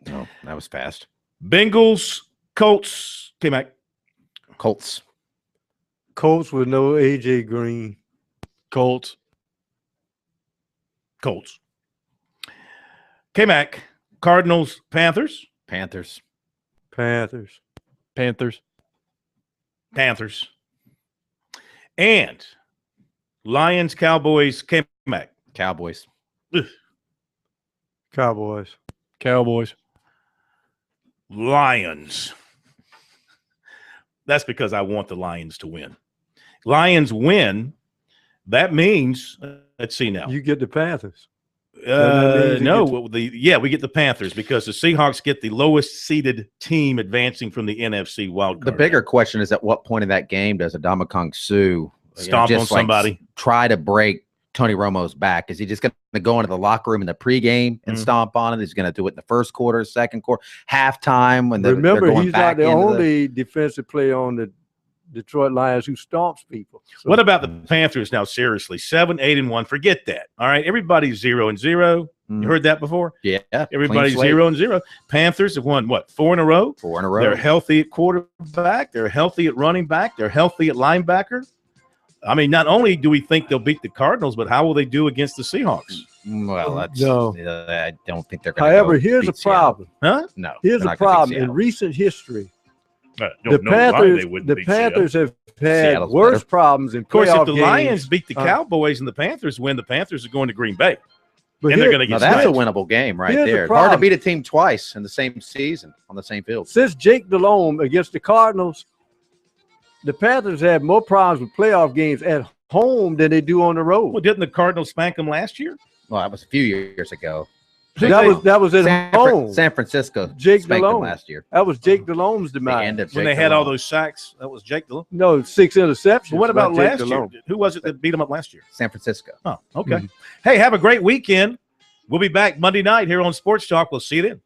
Oh, that was fast. Bengals, Colts. K-Mac. Colts with no AJ Green. Colts. K-Mac, Cardinals, Panthers. Panthers. And Lions, Cowboys, K-Mac. Cowboys. Lions. That's because I want the Lions to win. Lions win. That means, let's see now. You get the Panthers. We get the Panthers because the Seahawks get the lowest seeded team advancing from the NFC wildcard. The bigger question is, at what point in that game does Adama Sue stomp on somebody? Try to break Tony Romo's back? Is he just going to go into the locker room in the pregame and stomp on it? He's going to do it in the first quarter, second quarter, halftime when remember he's not the only defensive player on the Detroit Lions who stomps people. So, what about the Panthers now? Seriously, 7-8-1. Forget that. All right, everybody's 0-0. You heard that before? Yeah, everybody's 0-0. Panthers have won what? 4 in a row. They're healthy at quarterback. They're healthy at running back. They're healthy at linebacker. I mean, not only do we think they'll beat the Cardinals, but how will they do against the Seahawks? Well, I don't think they're going to. However, here's a problem. Huh? No. Here's a problem in recent history. The Panthers have had worse problems in playoff games. Of course, if the Lions beat the Cowboys and the Panthers win, the Panthers are going to Green Bay. And they're going to get that's a winnable game right there. Hard to beat a team twice in the same season on the same field. Since Jake Delhomme against the Cardinals, the Panthers have more problems with playoff games at home than they do on the road. Well, didn't the Cardinals spank them last year? Well, that was a few years ago. That was at home. San Francisco. Jake spanked Delhomme them last year. That was Jake Delhomme's demise. When they had all those sacks, that was Jake Delhomme. No, 6 interceptions. Well, what about last year? Who was it that beat them up last year? San Francisco. Oh, okay. Hey, have a great weekend. We'll be back Monday night here on Sports Talk. We'll see you then.